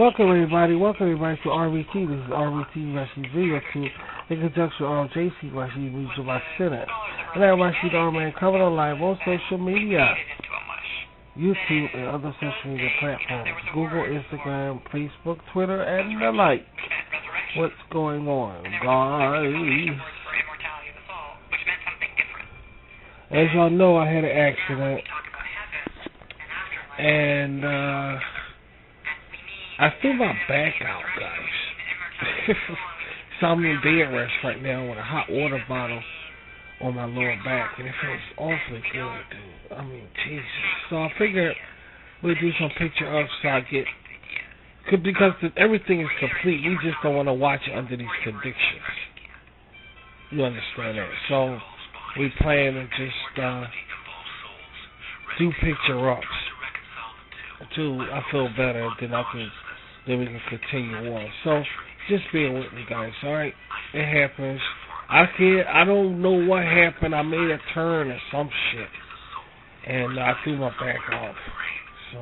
Welcome everybody to RBT. This is RBT Wrestling Video 2 in conjunction with JC Wrestling Regional by Center. And everybody see the R-Man coming on live on social media, YouTube and other social media platforms, Google, Instagram, Facebook, Twitter, and the like. What's going on, guys? As y'all know, I had an accident, and I threw my back out, guys. So I'm in bed rest right now with a hot water bottle on my lower back, and it feels awfully good, dude. I mean, Jesus. So I figured we'd do some picture of so I get, because everything is complete. We just don't want to watch it under these conditions. You understand that? So we plan to just do picture ups until I feel better. Then we can continue on. So just bear with me, guys. All right, it happens. I don't know what happened. I made a turn or some shit, and I threw my back off. So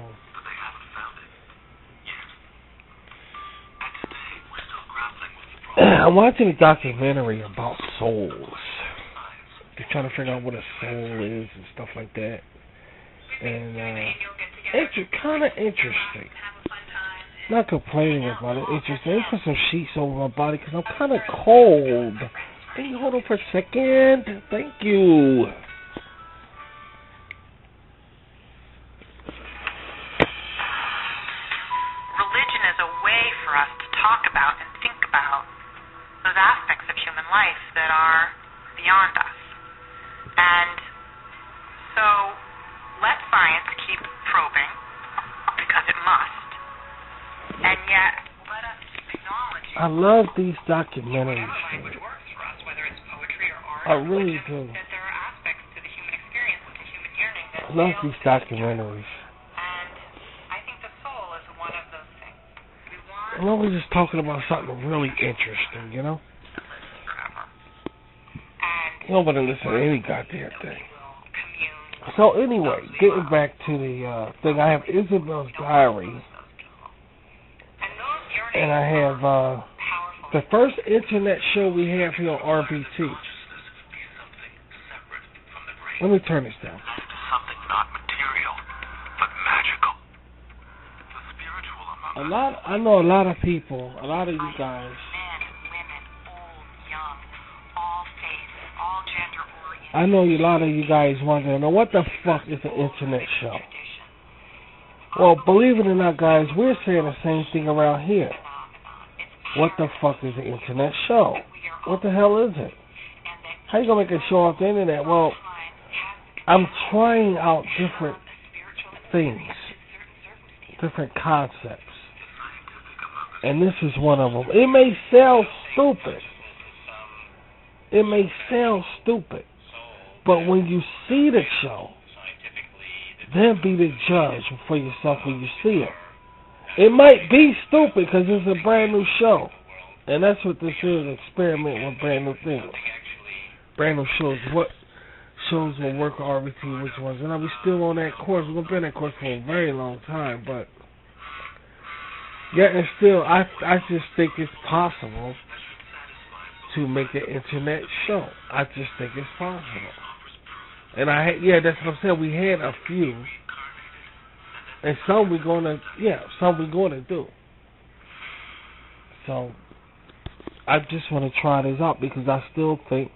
I'm watching a documentary about souls. They're trying to figure out what a soul is and stuff like that. And it's kind of interesting. Not complaining about it. Interesting. Let me put some sheets over my body because I'm kind of cold. Can you hold on for a second? Thank you. Religion is a way for us to talk about and think about those aspects of human life that are beyond us. And so let science keep probing, because it must. And yet, let us acknowledge. I love these documentaries. Language works for us, whether it's poetry or art. I really do. That there are aspects to the human experience and to human yearning that I love these documentaries. And I think the soul is one of those things. I love we're just talking about something really interesting, you know? Nobody listen to any goddamn thing. So anyway, getting back to the thing, I have Isabel's Diary, and I have the first internet show we have here on RBT. Let me turn this down. Something not material, but magical. I know a lot of people, a lot of you guys. I know a lot of you guys wondering, now what the fuck is an internet show? Well, believe it or not, guys, we're saying the same thing around here. What the fuck is an internet show? What the hell is it? How you gonna make a show off the internet? Well, I'm trying out different things, different concepts, and this is one of them. It may sound stupid. It may sound stupid. But when you see the show, then be the judge for yourself when you see it. It might be stupid because it's a brand new show. And that's what this is, experiment with brand new things. Brand new shows. What shows will work on RBT, which ones. And I'll be still on that course. We're going to be on that course for a very long time. But, yeah, and still, I just think it's possible to make an internet show. I just think it's possible. And that's what I'm saying. We had a few, and some we're gonna do. So I just want to try this out because I still think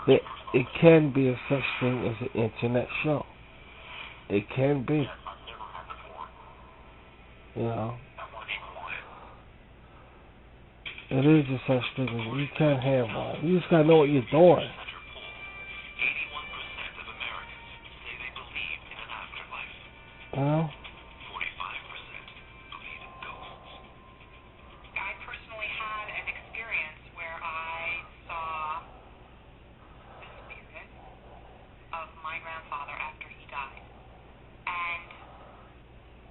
that it can be a such thing as an internet show. It can be, you know. It is a such thing as you can have one. You just gotta know what you're doing. Well, I personally had an experience where I saw the spirit of my grandfather after he died. And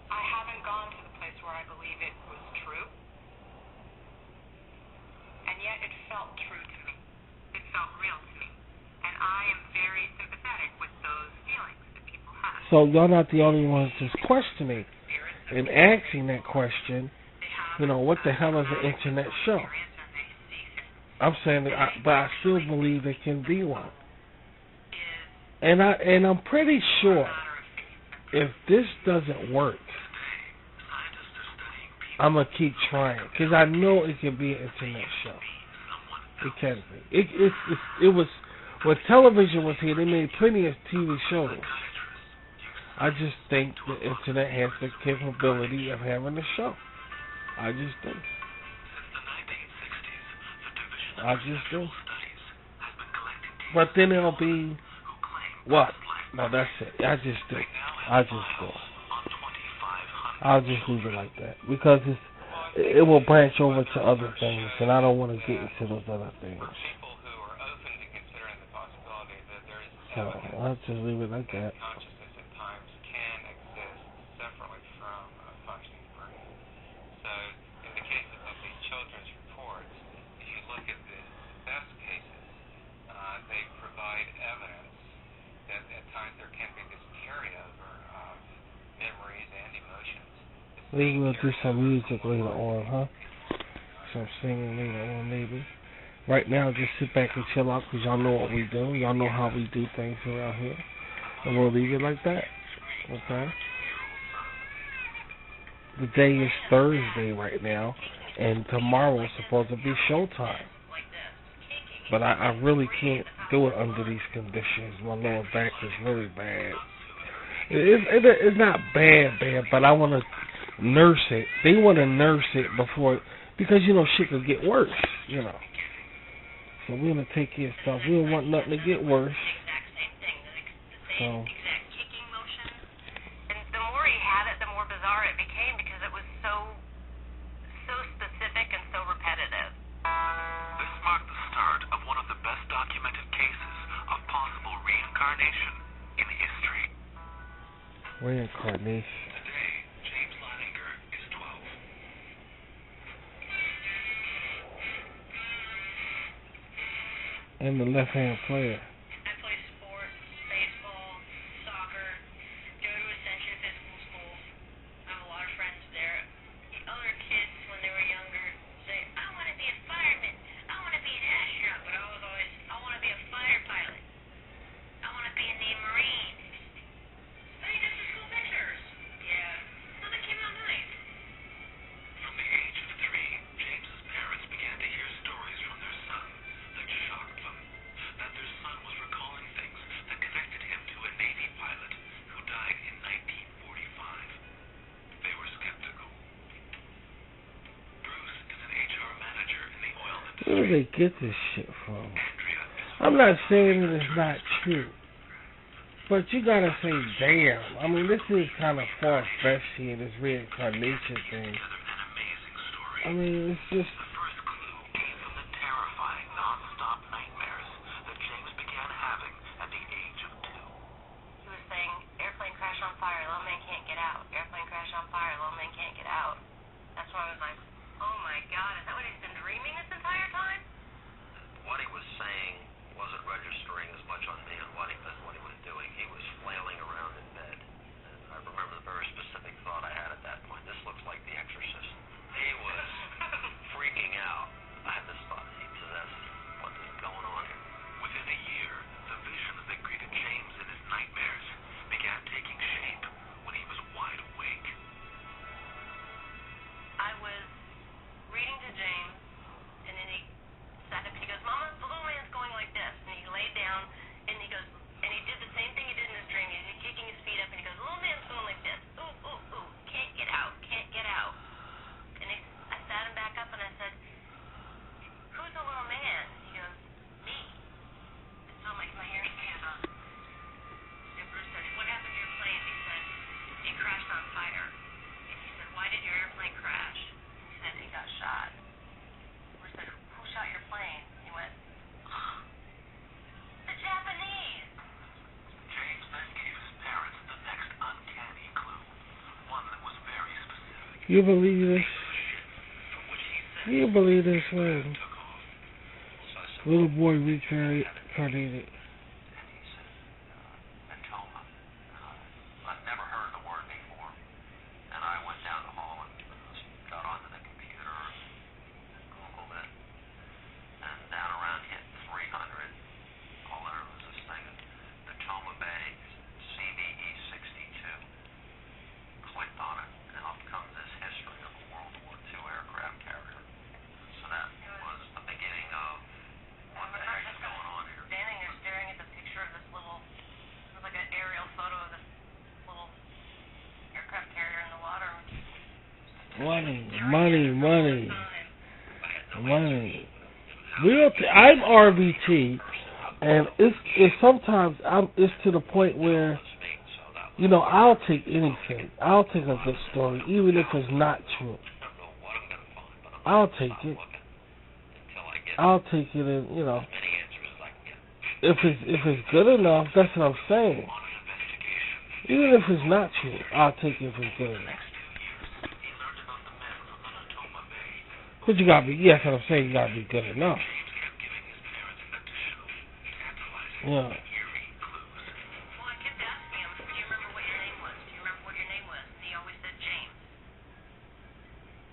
I haven't gone to the place where I believe it was true. And yet it felt true to me. It felt real to me. And I am very sympathetic with those feelings. So y'all not the only ones just questioning and asking that question. what the hell is an internet show? I'm saying that, but I still believe there can be one. And I'm pretty sure if this doesn't work, I'm gonna keep trying because I know it can be an internet show. It can be. It was when television was here. They made plenty of TV shows. I just think the internet has the capability of having a show. I just do. But then it'll be what? No, that's it. I just do. I'll just leave it like that because it will branch over to other things, and I don't want to get into those other things. So I'll just leave it like that. Maybe we'll do some music later on, huh? Some singing later on, maybe. Right now, just sit back and chill out because y'all know what we do. Y'all know how we do things around here. And we'll leave it like that. Okay? The day is Thursday right now, and tomorrow is supposed to be showtime. But I really can't do it under these conditions. My lower back is really bad. It's not bad, but I want to nurse it. They want to nurse it before, because shit could get worse. So we're gonna take care of stuff. We don't want nothing to get worse. So. And the more he had it, the more bizarre it became because it was so specific and so repetitive. This marked the start of one of the best documented cases of possible reincarnation in history. Reincarnation. Today, James Leininger is 12. And the left-hand player. I play sports, baseball, soccer, go to Ascension Physical School. I have a lot of friends there. The other kids, when they were younger, say, I want to be a fireman. I want to be an astronaut. But I was always, I want to be a fighter pilot. I want to be in the Marines. Hey, that's the school pictures. Yeah. Well, that came out nice. From the age of 3, James's parents began to hear stories from their son that shocked them. That their son was recalling things that connected him to a Navy pilot who died in 1945. They were skeptical. Bruce is an HR manager in the oil industry. Where do they get this shit from? I'm not saying that it's not true. But you gotta say, damn. I mean, this is kind of far-fetched here, this reincarnation thing. I mean, it's just... The first clue came from the terrifying, non-stop nightmares that James began having at the age of 2. He was saying, airplane crash on fire, little man can't get out. Airplane crash on fire, little man can't get out. That's when I was like, oh my God, is that what he's been dreaming this entire time? What he was saying wasn't registering as much on me on what he was doing. He was flailing around in bed. And I remember the very specific thought I had at that point. This looks like The Exorcist. He was freaking out. I had this thought, he possessed. What is going on here? Within a year, the visions that greeted James in his nightmares began taking shape when he was wide awake. I was reading to James, and then he sat up and he goes, Mama, the little man's going like this. And he laid down, and he goes, and he did the same thing he did in his dream. He's kicking his feet up, and he goes, the little man's going like this. Ooh, ooh, ooh, can't get out, can't get out. And I sat him back up, and I said, who's the little man? He goes, me. It still makes my hair stand on. And Bruce said, what happened to your plane? He said, it crashed on fire. And he said, why did your airplane crash? He said, he got shot. Bruce said, who shot your plane? He went, the Japanese. James then gave his parents the next uncanny clue, one that was very specific. You believe this? From which he said You believe this, man? took off. Little boy reincarnated. And he said, Mentoma. I've never heard the word before. And I went down the hall and got onto the computer. Money. I'm RBT, and it's sometimes it's to the point where, I'll take anything. I'll take a good story, even if it's not true. I'll take it. And if it's good enough, that's what I'm saying. Even if it's not true, I'll take it if it's good enough. But you gotta be, yes, what I'm saying, you gotta be good enough. Yeah. Well, I kept asking him, do you remember what your name was? And he always said James.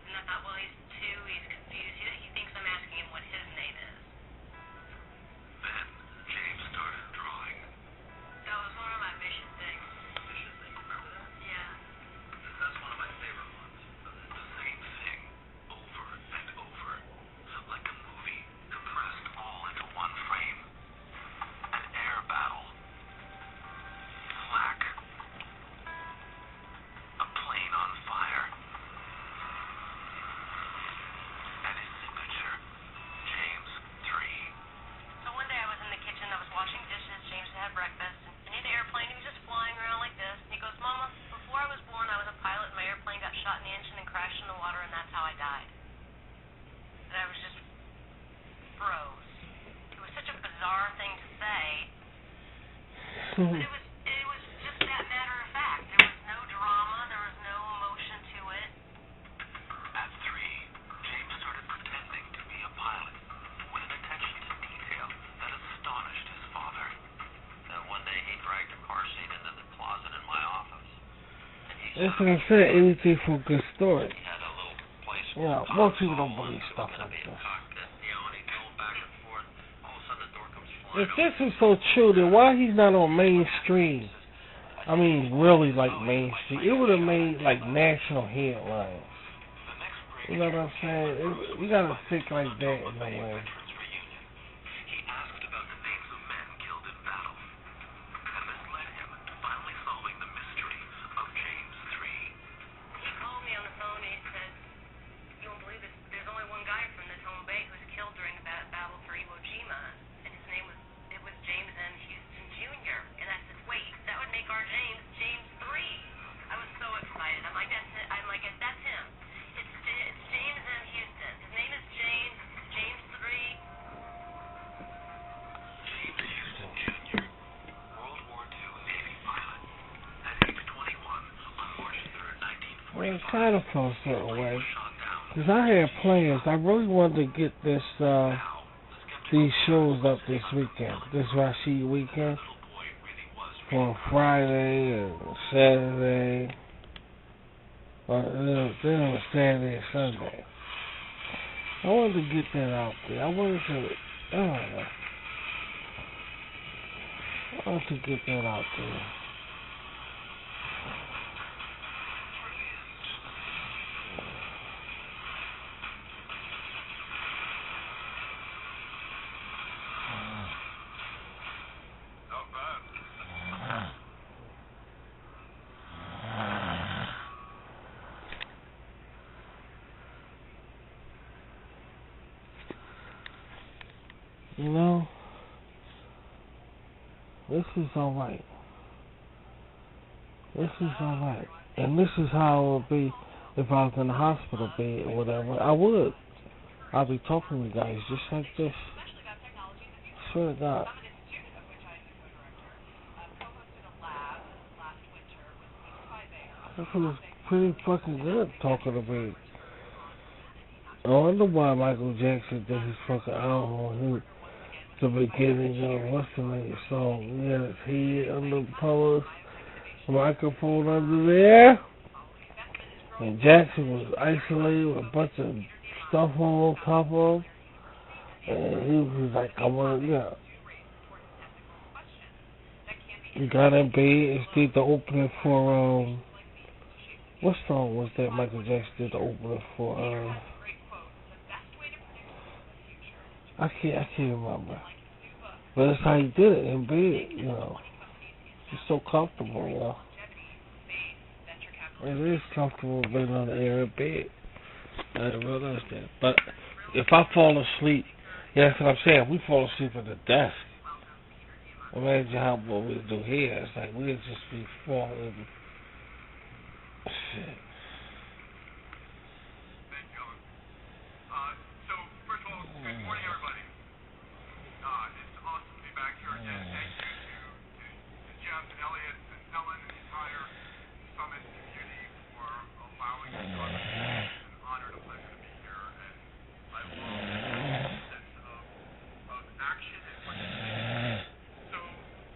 And I thought, well, he's 2, he's confused. He thinks I'm asking him what his name is. Then James started drawing. That was one of my mission things. Remember that? Yeah. That's one of my favorite ones. The same thing, over and over. Like a movie, compressed all into one frame. An air battle. Flak. A plane on fire. And his signature, James 3. So one day I was in the kitchen, I was washing dishes, James had breakfast, and he had an airplane, he was just flying around like this, and he goes, Mama, before I was born I was a pilot, and my airplane got shot in the engine and crashed in the water, and that's how I died. And I was just froze. It was such a bizarre thing to say, but it was just that matter of fact. There was no drama, there was no emotion to it. At 3, James started pretending to be a pilot, with an attention to detail that astonished his father. Then one day he dragged a car seat into the closet in my office. And he That's what I said, anything for a good story. He had a little place. Most people don't believe stuff like this. Cockpit, and he'd go back and forth. All of a sudden the door comes flying If this is so true, then why he's not on mainstream? I mean, really like mainstream. It would have made like national headlines. You know what I'm saying? We gotta think like that in a way. Veterans reunion. He asked about the names of men killed in battle. And this led him to finally solving the mystery of James 3. He called me on the phone and he said, you won't believe this, there's only one guy from the Tome Bay who was killed during the battle for Iwo Jima, and his name was James M. Houston Jr. And I said, wait, that would make our James 3. I was so excited. I'm like, that's it. That's him. It's James M. Houston. His name is James 3. James Houston Jr., World War II Navy pilot. At age 21, on March 3rd, 1945, Well, it kind of felt a certain way. shot down. Because I had plans. I really wanted to get these shows up this weekend. This Rashid weekend. For Friday and Saturday. Or then it was Saturday and Sunday. I wanted to get that out there. I wanted to get that out there. Not bad. You know, this is alright. And this is how it would be if I was in the hospital bed or whatever. I'll be talking to you guys just like this. Swear to God. That was pretty fucking good talking to me. I wonder why Michael Jackson did his fucking album. The beginning of what's the name song? He had his head under the pillows, microphone under there, and Jackson was isolated with a bunch of stuff on top of him, and he was like, I want to, He got in bed and did the opening for, what song was that Michael Jackson did the opening for, I can't remember. But that's how he did it in bed, He's so comfortable, It is comfortable being on the air in bed. I didn't realize that. But if I fall asleep, yeah, that's what I'm saying. We fall asleep at the desk. Imagine how what we do here. It's like we'll just be falling. Shit. Thank you, Ellen. So, first of all, good morning, everybody. It's awesome to be back here again. Thank you to Jeff and Elliot and Ellen and the entire Summit community for allowing me to join us. It's an honor and a pleasure to be here. And I love the sense of action and participation. So,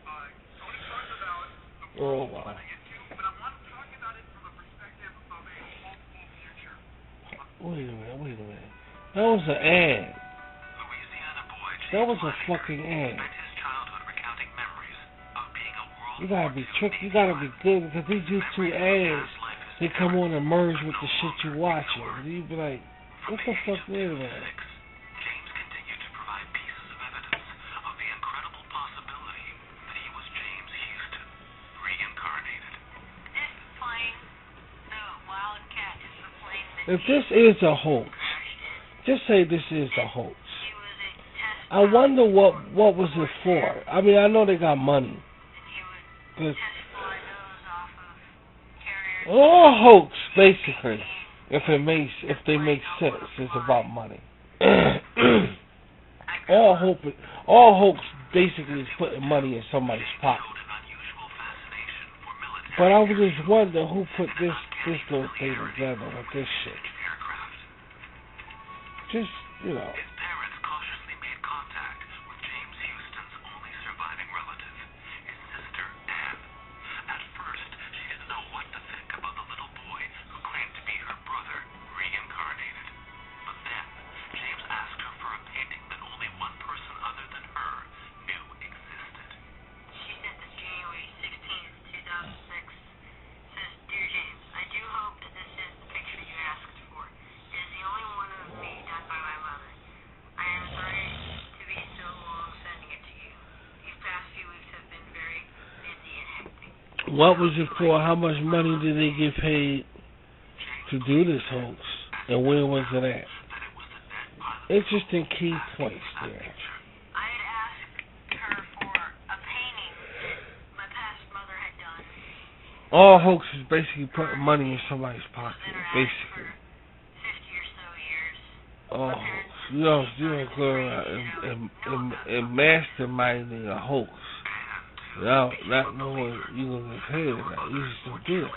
I want to talk about the world we're living into, but I want to talk about it from a perspective of a hopeful future. Wait a minute. That was an ad. Louisiana boy That was a fucking ad. spent his childhood recounting memories of being a World You gotta be tricked. You gotta be good because these YouTube ads, they come on and merge with the shit you watching. You be like, what the fuck is that? James continued to provide pieces of evidence of the incredible possibility that he was James Houston, reincarnated. This plane, the Wildcat, is the plane that If this is a hoax, just say this is a hoax. he was a test I wonder what was it for. I mean, I know they got money. and he would But test fly those off of carriers. all hoax, basically, if they make sense, it's about money. all hoax basically is putting money in somebody's pocket. Showed an unusual fascination for military But I was just wondering who put this little thing together with this shit. aircraft. Just, you know. His parents cautiously made contact with James Houston's only surviving relative, his sister, Anne. At first, she didn't know what to think about the little boy who claimed to be her brother, reincarnated. But then, James asked her for a painting that only one person other than her knew existed. She sent this January 16th, 2006. Says, Dear James, I do hope that this is the picture you asked for. It is the only one of me done by my mother. I am sorry to be so long sending it to you. These past few weeks have been very busy and hectic. What was it for? How much money did they get paid to do this hoax? And where was it at? Interesting key points there. I had asked her for a painting that my past mother had done. All hoax is basically putting money in somebody's pocket, Then her asked basically. for 50 or so years. All hoax. You don't go around and masterminding a hoax. Now, not knowing you gonna get paid or not. You just don't do it.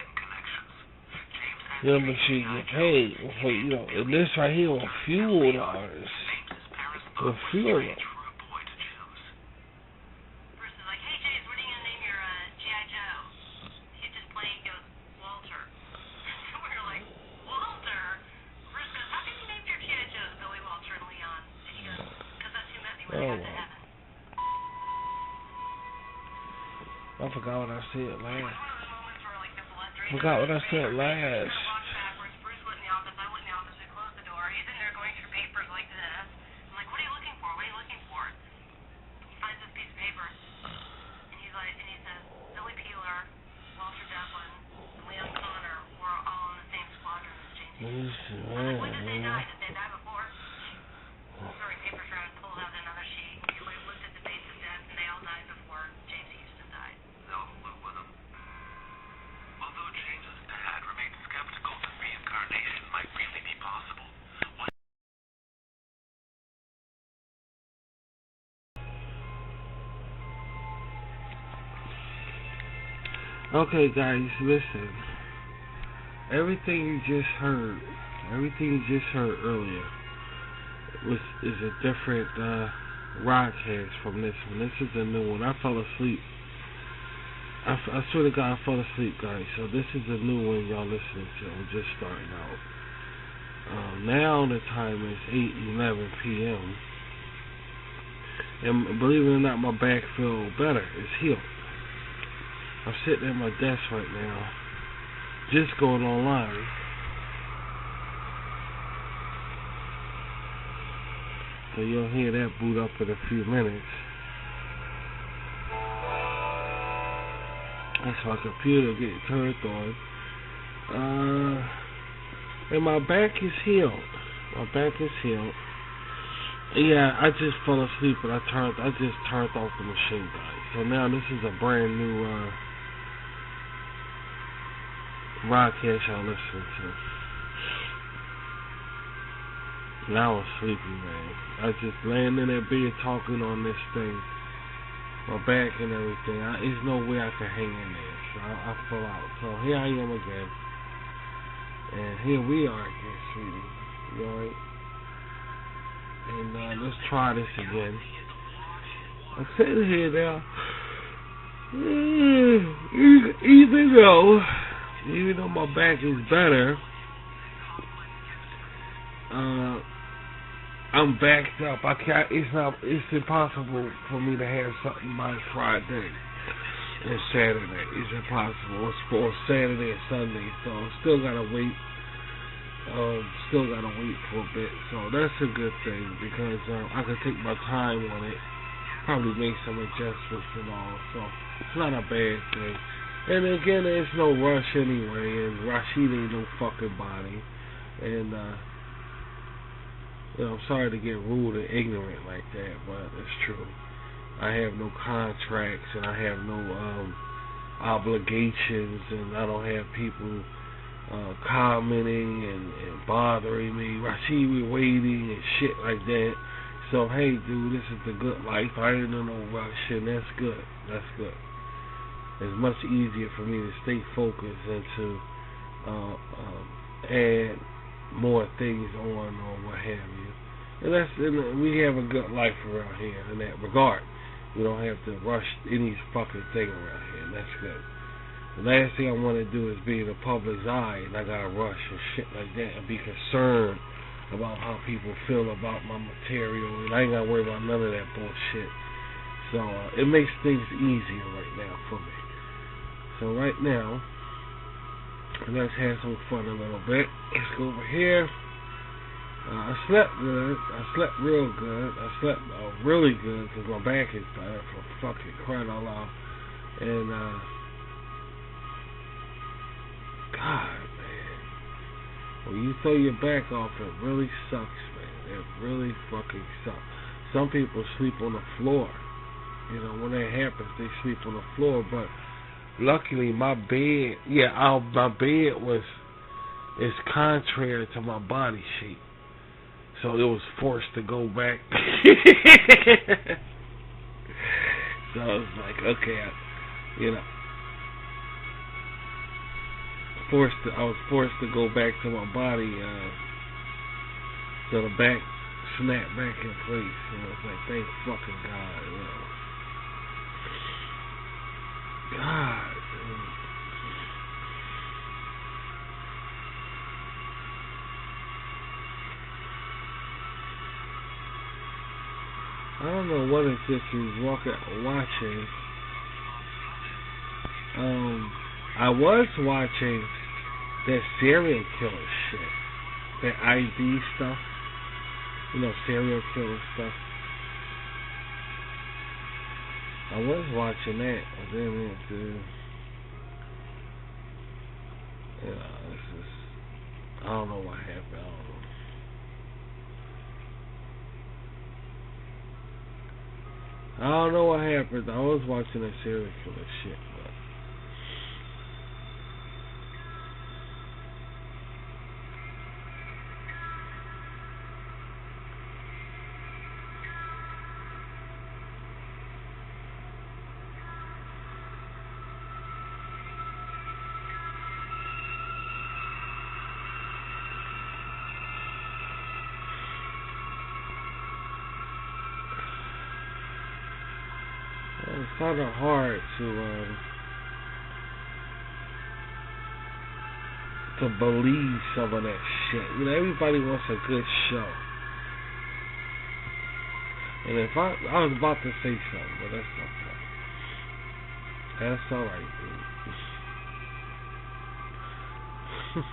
You gotta make sure you get paid before, and this right here will fuel the artist. Will fuel them. Bruce is like, hey James, what are you gonna name your G.I. Joe? He's just playing, he goes, Walter. So we were like, Walter? Bruce goes, how come you named your G.I. Joes Billy, Walter, and Leon? And he goes, because that's who met me when I got to heaven. I forgot what I said It was last. one of those moments where like the blood drained. Forgot what I said last. Walked backwards. Bruce went in the office. I went in the office. We closed the door. He's in there going through papers like this. I'm like, what are you looking for? What are you looking for? He finds this piece of paper, and he says, Billy Peeler, Walter Devlin, and Leon Connor were all in the same squadron as James. I'm like, when did they die? Did they die before? Throwing papers around, pulled out another sheet. He looked at the dates of death, and they all died before James Houston died. No flew with him. Although James's dad remained skeptical that reincarnation might really be possible, Okay, guys, listen. Everything you just heard earlier is a different broadcast from this one. This is a new one. I fell asleep. I swear to God, I fell asleep, guys. So this is a new one y'all listening to. I'm just starting out. Now the time is 8:11 p.m. And believe it or not, my back feels better. It's healed. I'm sitting at my desk right now, just going online. So you'll hear that boot up in a few minutes. That's my computer getting turned on. And my back is healed. My back is healed. Yeah, I just fell asleep and I just turned off the machine, guys. So now this is a brand new broadcast y'all listening to. And I was sleepy, man. I was just laying in that bed talking on this thing, my back and everything. There's no way I can hang in there, so I fell out. So here I am again, and here we are again, sweetie. You alright? And let's try this again. I'm sitting here now. Even though my back is better, I'm backed up. I can't. It's impossible for me to have something by Friday and Saturday. It's impossible. It's for Saturday and Sunday, so still gotta wait. Still gotta wait for a bit. So that's a good thing because I can take my time on it. Probably make some adjustments and all. So it's not a bad thing. And again, there's no rush anyway. And Rashid ain't no fucking body. And I'm sorry to get rude and ignorant like that, but it's true. I have no contracts and I have no obligations, and I don't have people commenting and bothering me. Rashid, we're waiting and shit like that. So hey, dude, this is the good life. I ain't in no rush, and that's good. That's good. It's much easier for me to stay focused and to add more things on or what have you. And we have a good life around here in that regard. We don't have to rush any fucking thing around here, and that's good. The last thing I want to do is be in the public's eye, and I gotta rush and shit like that, and be concerned about how people feel about my material, and I ain't gotta worry about none of that bullshit. So it makes things easier right now for me. So right now, let's have some fun a little bit. Let's go over here. I slept good. I slept real good. I slept really good because my back is better for fucking crying out loud. And God, man, when you throw your back off, it really sucks, man. It really fucking sucks. Some people sleep on the floor. You know, when that happens, they sleep on the floor. But luckily, my bed, my bed is contrary to my body shape. So it was forced to go back. So I was like, okay, I was forced to go back to my body, so the back snapped back in place. And I was like, thank fucking God, God, dude. I don't know what it is you're watching. I was watching that serial killer shit. That ID stuff. You know, serial killer stuff. I was watching that. And then this is... I don't know what happened. I don't know what happened. I was watching that serial killer shit, but it's kind of hard to believe some of that shit. You know, everybody wants a good show. And if I was about to say something, but that's okay. That's alright, dude.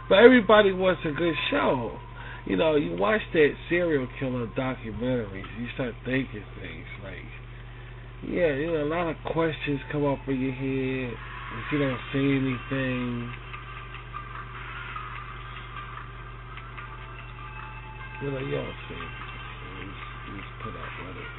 But everybody wants a good show. You know, you watch that serial killer documentaries, you start thinking things like, yeah, you know, a lot of questions come up in your head. If you don't say anything, you don't say anything. You just put up with it.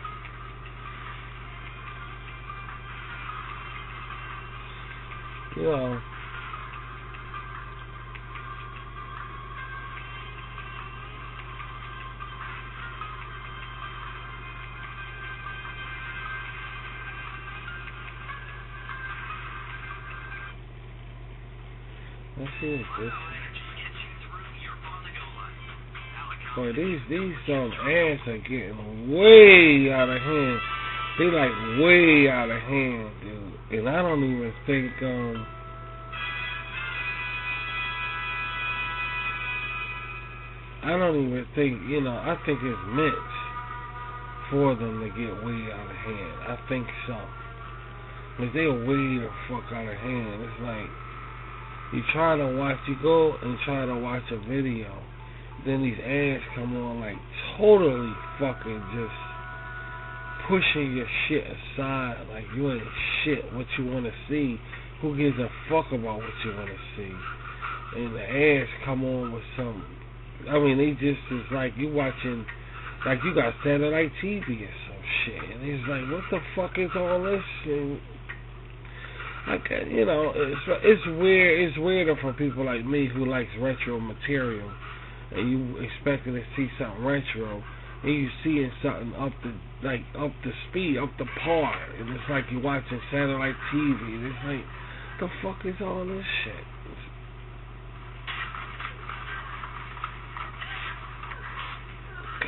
Let's see what this is. Boy, these ads are getting way out of hand. They like way out of hand, dude. And I don't even think I think it's meant for them to get way out of hand. I think so. Because they're way the fuck out of hand. It's like you go and try to watch a video, then these ads come on like totally fucking just pushing your shit aside, like you ain't shit what you want to see. Who gives a fuck about what you want to see? And the ads come on with some, they just is like you watching, like you got satellite TV or some shit, and it's like, what the fuck is all this? And it's weird. It's weirder for people like me who likes retro material, and you expecting to see something retro, and you seeing something up the speed, up the par, and it's like you watching satellite TV, and it's like, the fuck is all this shit?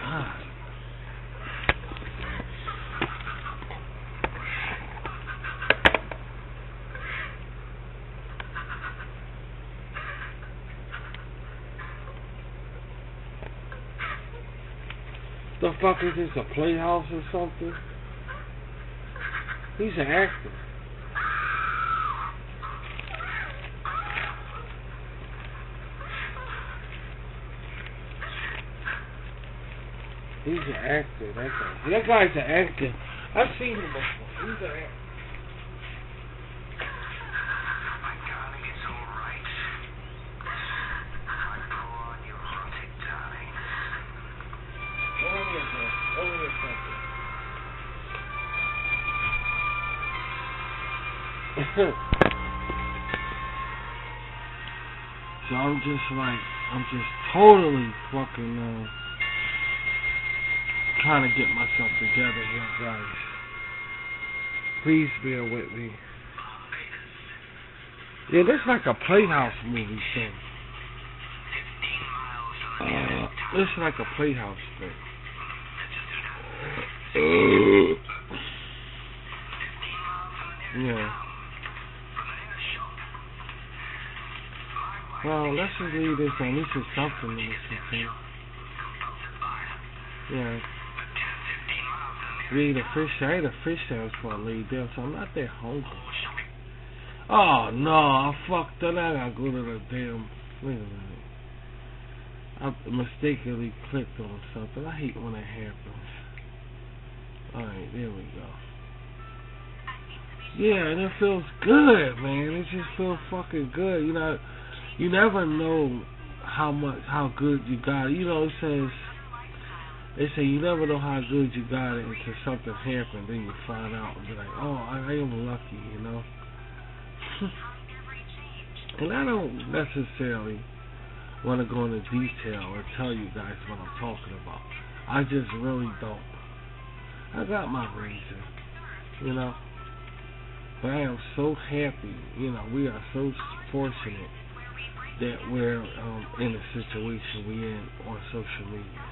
God. The fuck is this, a playhouse or something? He's an actor. He's an actor. That guy's an actor. I've seen him before. He's an actor. My darling, it's all right. My poor neurotic darling. Over here, So I'm just totally fucking trying to get myself together here, guys. Please bear with me. Yeah, this is like a Playhouse movie thing. This is like a Playhouse thing. Yeah. Well, let's just leave this on. This is something else. Yeah. We ate a fish. I ate a fish sandwich before I laid down, so I'm not that hungry. Oh no, I fucked up. I gotta go to the damn. Wait a minute. I mistakenly clicked on something. I hate when that happens. Alright, there we go. Yeah, and it feels good, man. It just feels fucking good. You never know how good you got it. They say you never know how good you got it until something happens, then you find out and be like, oh, I am lucky, And I don't necessarily want to go into detail or tell you guys what I'm talking about. I just really don't. I got my reason, But I am so happy, we are so fortunate that we're in the situation we're in on social media.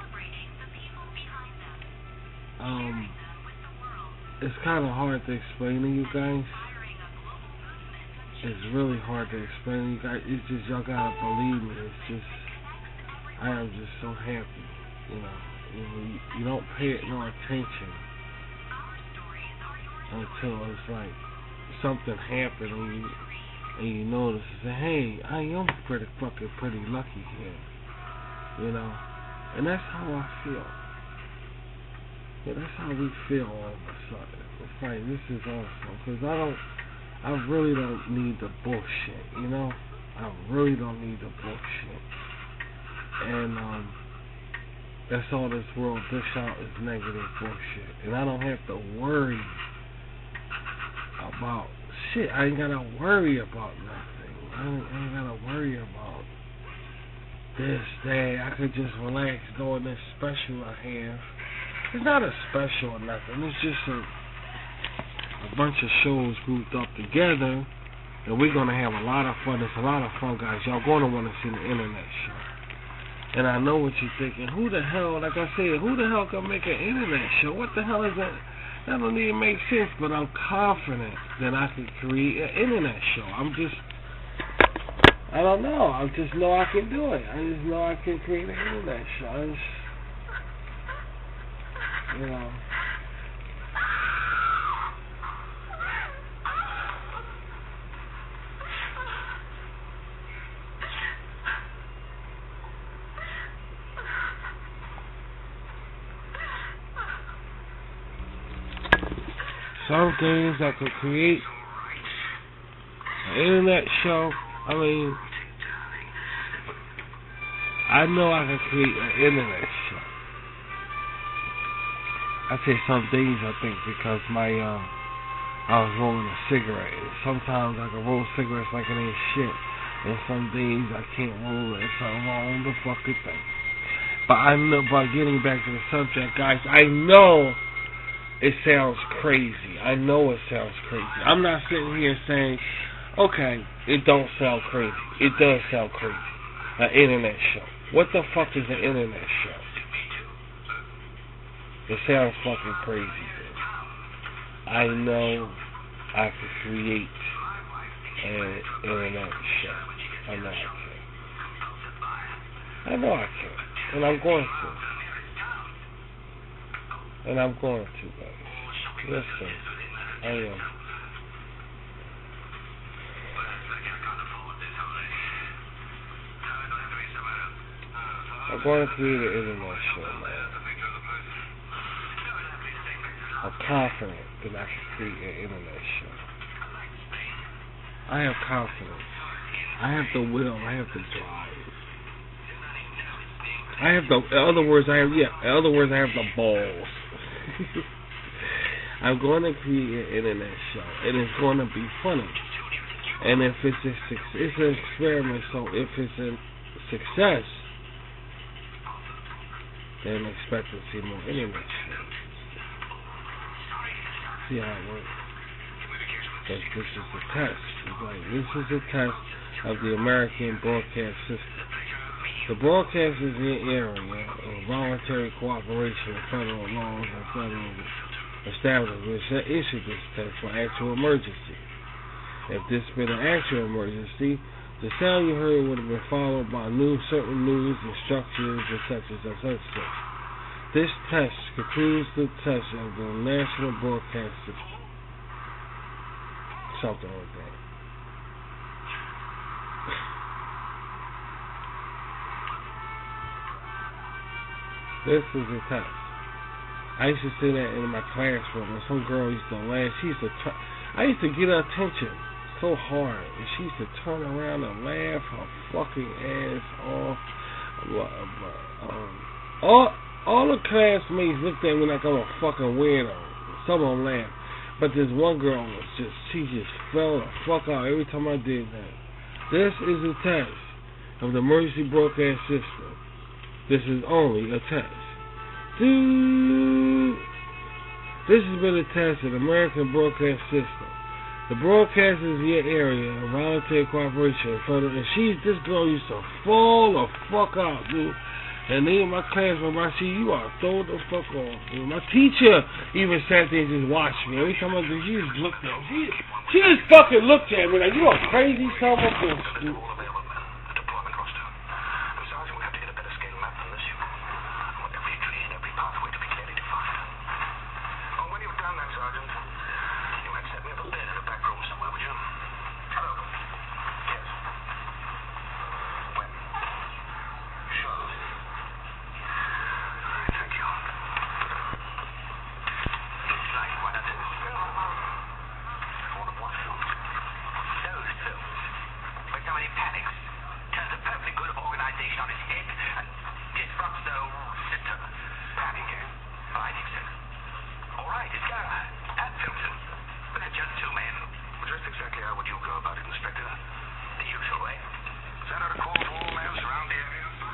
It's kind of hard to explain to you guys. It's really hard to explain to you guys. It's just, y'all gotta believe me. It's just, I am just so happy, You don't pay it no attention until it's like something happened and you notice and say, hey, I am pretty lucky here, And that's how I feel. Yeah, that's how we feel all of a sudden. It's like, this is awesome. Because I really don't need the bullshit, you know? I really don't need the bullshit. And that's all this world dish out is negative bullshit. And I don't have to worry about shit. I ain't gotta worry about nothing. I ain't gotta worry about this, that. I could just relax doing this special I have. It's not a special or nothing. It's just a bunch of shows grouped up together, and we're gonna have a lot of fun. It's a lot of fun, guys. Y'all gonna want to see the internet show. And I know what you're thinking. Who the hell, like I said, who the hell can make an internet show? What the hell is that? That don't even make sense. But I'm confident that I can create an internet show. I don't know. I just know I can do it. I just know I can create an internet show. I just, you know. Some things I could create an internet show. I mean, I know I can create an internet show. I say some things I think because I was rolling a cigarette. Sometimes I can roll cigarettes like it ain't shit, and some days I can't roll it. It's wrong the fucking thing. But I know, by getting back to the subject, guys, I know it sounds crazy. I know it sounds crazy. I'm not sitting here saying, okay, it don't sound crazy. It does sound crazy. An internet show. What the fuck is an internet show? It sounds fucking crazy. I know I can create an internet show. I know I can. I know I can. And I'm going to. And I'm going to, guys. Listen, I am. I'm going to create an internet show, man. I'm confident that I can create an internet show. I have confidence. I have the will. I have the drive. I have the. In other words, I have the balls. I'm going to create an internet show, and it's going to be funny. And if it's an experiment, so if it's a success, then expect to see more internet shows. See how it works. Because this is a test. This is a test of the American broadcast system. The broadcast is in the area of voluntary cooperation with federal laws and federal establishments that issued this test for actual emergency. If this had been an actual emergency, the sound you heard would have been followed by certain news instructions and such and such and such. This test concludes the test of the national broadcast system. Something like that. This is a test. I used to say that in my classroom, and some girl used to laugh. I used to get her attention so hard, and she used to turn around and laugh her fucking ass off. All the classmates looked at me like I'm a fucking weirdo. Some of them laughed, but this one girl she just fell the fuck out every time I did that. This is a test of the emergency broadcast system. This is only a test. This has been a test of the American broadcast system. The broadcast is in your area of voluntary cooperation. And this girl used to fall the fuck out, dude. And then my class, when I see you, I throw the fuck off, dude. My teacher even sat there and just watched me. Every time I do, she just looked at me. She just fucking looked at me like, you a crazy son of a bitch, dude.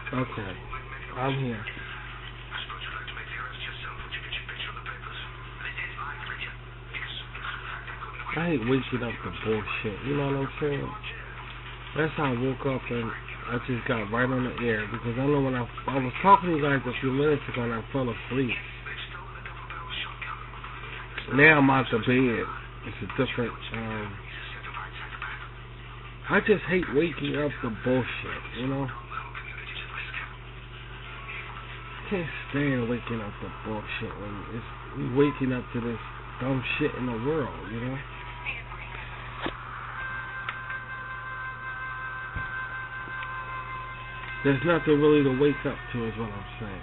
Okay, I'm here. I hate waking up to bullshit. You know what I'm saying? That's how I woke up and I just got right on the air because I know when I was talking to you guys a few minutes ago and I fell asleep. Now I'm out the bed. It's a different. I just hate waking up to bullshit. You know. I can't stand waking up to bullshit when it's waking up to this dumb shit in the world. You know. There's nothing really to wake up to is what I'm saying.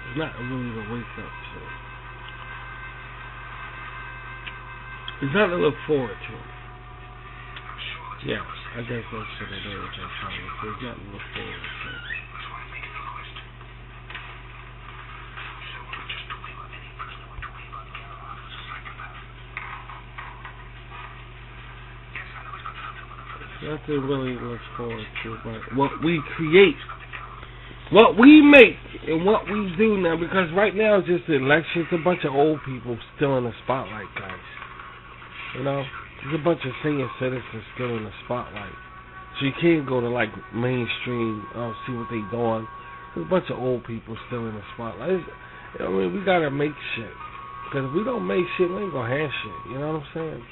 There's nothing really to wake up to. There's nothing to look forward to. Yes, I guess that's what it is. There's nothing to look forward to. Nothing really looks forward to, but what we create, what we make, and what we do now. Because right now it's just the election. It's a bunch of old people still in the spotlight, guys. You know, there's a bunch of senior citizens still in the spotlight. So you can't go to like mainstream, see what they doing. There's a bunch of old people still in the spotlight. I mean, we gotta make shit. Because if we don't make shit, we ain't gonna have shit. You know what I'm saying?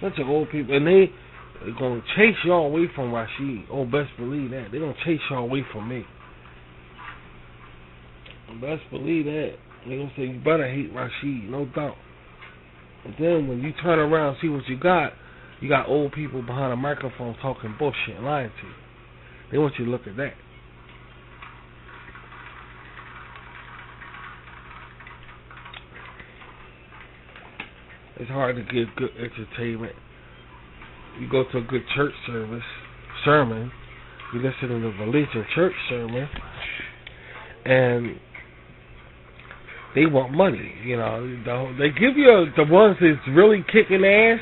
Bunch of old people, and they're gonna chase y'all away from Rashid. Oh, best believe that. They're gonna chase y'all away from me. Best believe that. They're gonna say, you better hate Rashid, no doubt. And then when you turn around and see what you got old people behind a microphone talking bullshit and lying to you. They want you to look at that. It's hard to get good entertainment. You go to a good church sermon, you listen to the religion church sermon, and they want money. You know, they give you the ones that's really kicking ass.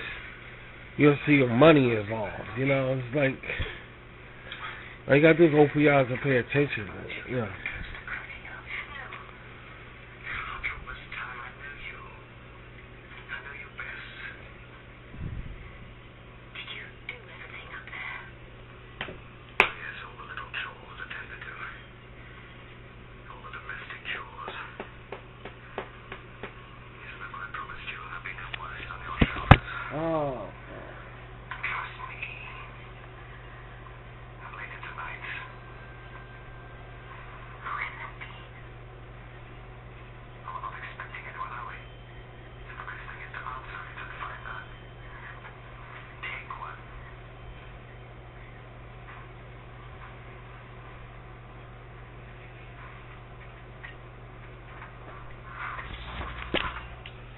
You'll see your money involved. You know, it's like you got to open your eyes and pay attention. You know. Oh.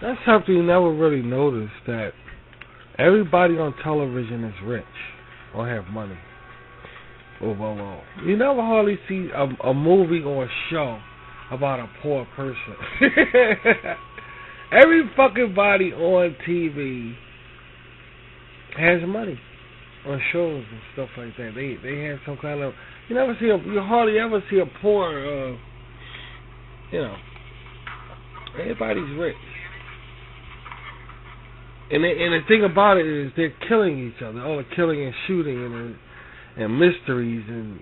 That's something you never really noticed, that everybody on television is rich or have money. Overall, you never hardly see a movie or a show about a poor person. Every fucking body on TV has money on shows and stuff like that. They have some kind of. You hardly ever see a poor. You know, everybody's rich. And the thing about it is they're killing each other. All the killing and shooting and mysteries and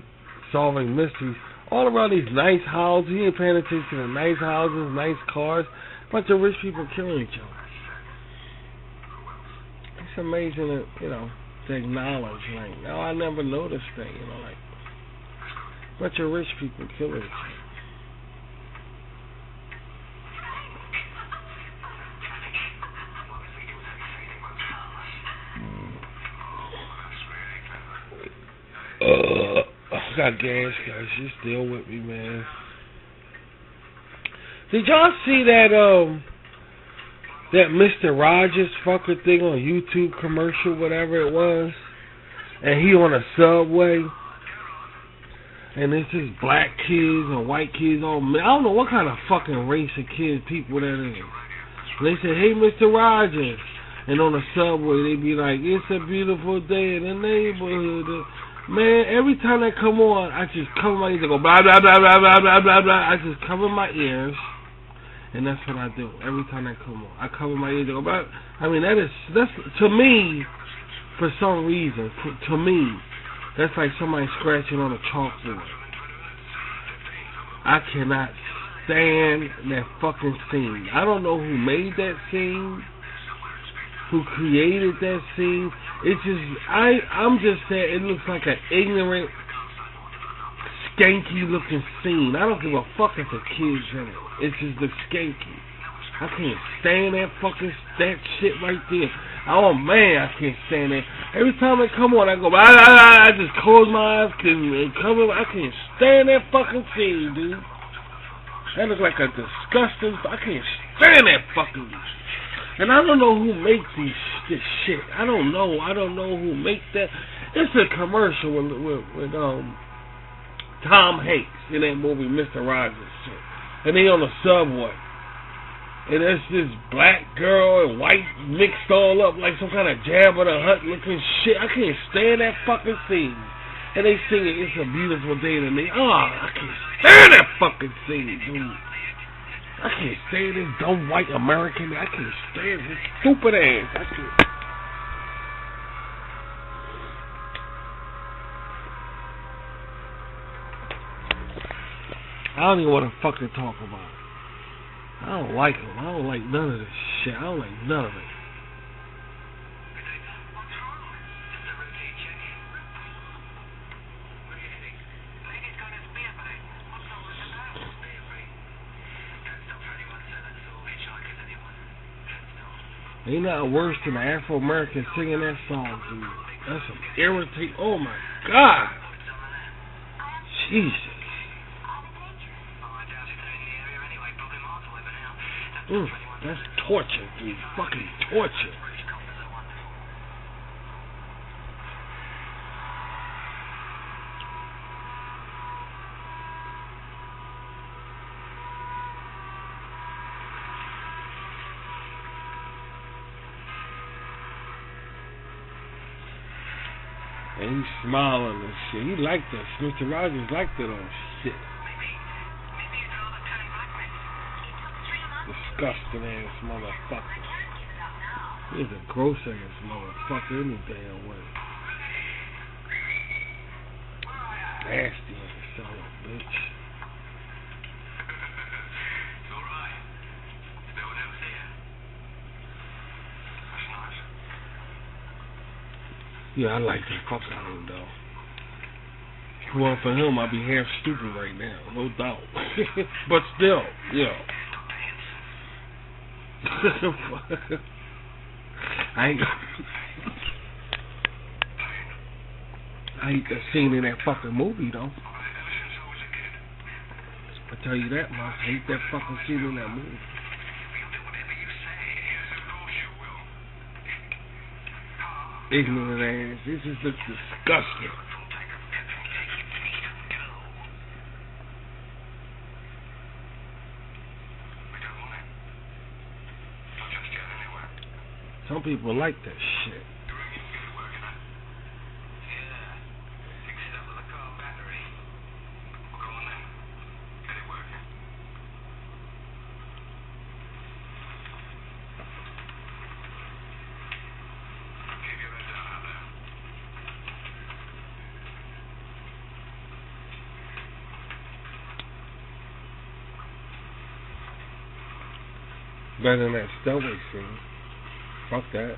solving mysteries. All around these nice houses. You ain't paying attention to nice houses, nice cars. A bunch of rich people killing each other. It's amazing to acknowledge. Like, no, I never noticed that. Like a bunch of rich people killing each other. I got gas, guys. Just deal with me, man. Did y'all see that Mr. Rogers fucker thing on YouTube commercial, whatever it was? And he on a subway, and it's just black kids and white kids. I don't know what kind of fucking race of kids, people that is. And they said, "Hey, Mr. Rogers, And on the subway, they be like, it's a beautiful day in the neighborhood. Man, every time they come on, I just cover my ears and go blah, blah, blah, blah, blah, blah, blah, blah. I just cover my ears. And that's what I do every time they come on. I cover my ears and go blah. I mean, that's, to me, for some reason, to me, that's like somebody scratching on a chalkboard. I cannot stand that fucking scene. I don't know who made that scene, who created that scene. It's just, I'm just saying, it looks like an ignorant, skanky looking scene. I don't give a fuck if the kids in it. It's just the skanky. I can't stand that shit right there. Oh man, I can't stand it. Every time they come on, I go, I just close my eyes and cover. I can't stand that fucking scene, dude. That looks like a disgusting. I can't stand that fucking. And I don't know who makes this shit. I don't know who makes that. It's a commercial with Tom Hanks in that movie, Mr. Rogers shit. And they on the subway. And there's this black girl and white mixed all up like some kind of Jabba the Hutt looking shit. I can't stand that fucking scene. And they singing It's a Beautiful Day to Me. I can't stand that fucking scene, dude. I can't stand this dumb white American. I can't stand this stupid ass. I can't. I don't even want to fucking talk about it. I don't like them. I don't like none of this shit. I don't like none of it. Ain't nothing worse than an Afro-American singing that song, dude. That's some irritating. Oh my God. Jesus. That's torture, dude. Fucking torture. And he's smiling and shit. He liked that. Mr. Rogers liked it on shit. Disgusting ass motherfucker. He's a gross ass motherfucker any damn way. Nasty ass son of a bitch. It's alright. No one else here. That's nice. Yeah, I like the fuck out of him though. If it weren't for him, I'd be half stupid right now, no doubt. But still, yeah. I hate that scene in that fucking movie though. I tell you that much. I hate that fucking scene in that movie. Ignorant ass. This just looks disgusting. Some people like that shit. Better than that subway scene. Fuck that.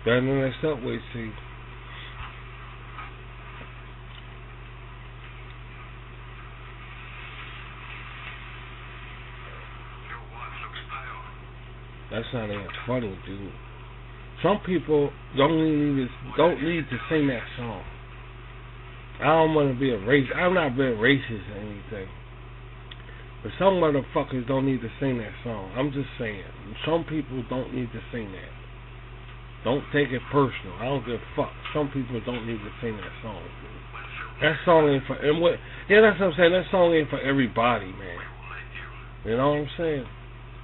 Better than that subway scene. That's not even funny, dude. Some people don't need to sing that song. I don't want to be a racist. I'm not being racist or anything. But some motherfuckers don't need to sing that song. I'm just saying. Some people don't need to sing that. Don't take it personal. I don't give a fuck. Some people don't need to sing that song. Dude. That song ain't for... Yeah, that's what I'm saying. That song ain't for everybody, man. You know what I'm saying?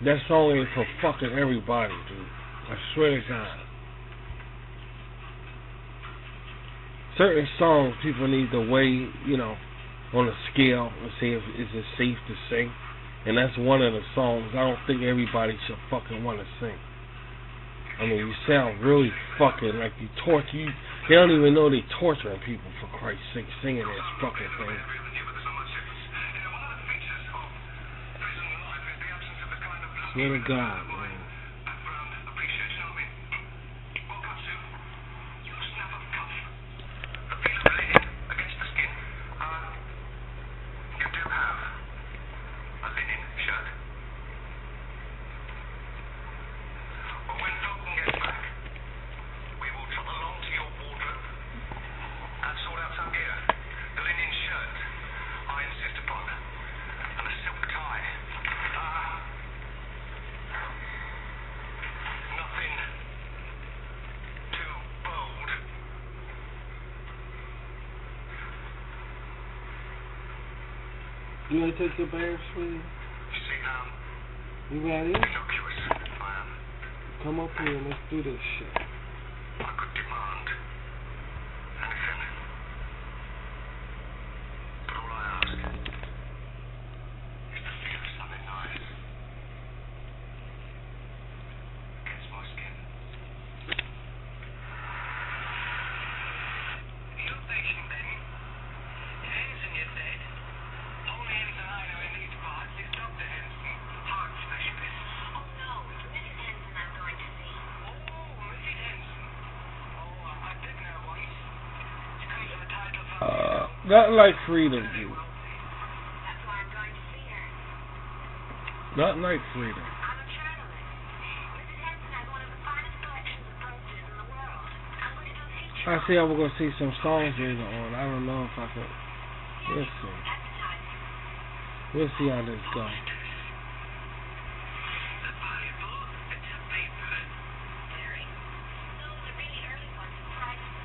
That song ain't for fucking everybody, dude. I swear to God. Certain songs people need to weigh, on a scale and say if is it safe to sing. And that's one of the songs I don't think everybody should fucking want to sing. I mean, you sound really fucking like you torture you. They don't even know they torturing people, for Christ's sake, singing this fucking thing. Swear to God, man. You want to take your bears, sweetie? You ready? Come up here and let's do this shit. I could demand anything. But all I ask is to feel something nice against my skin. You patient, baby. Your hands in your bed. Only anything I know in these parts is Dr. Henson, heart specialist. Oh no, it's Mrs. Henson I'm going to see. Oh, Mrs. Henson. Oh, I did know once. It's because of the title of Nothing like freedom, dude. That's why I'm going to see her. Nothing like freedom. I'm a journalist. Mrs. Henson has one of the finest collections of posters in the world. I'm going to do a feature. I see I was gonna see some songs later on. I don't know if I could. We'll see. Advertising. We'll see how this goes. Very. Those are really early ones and priceless.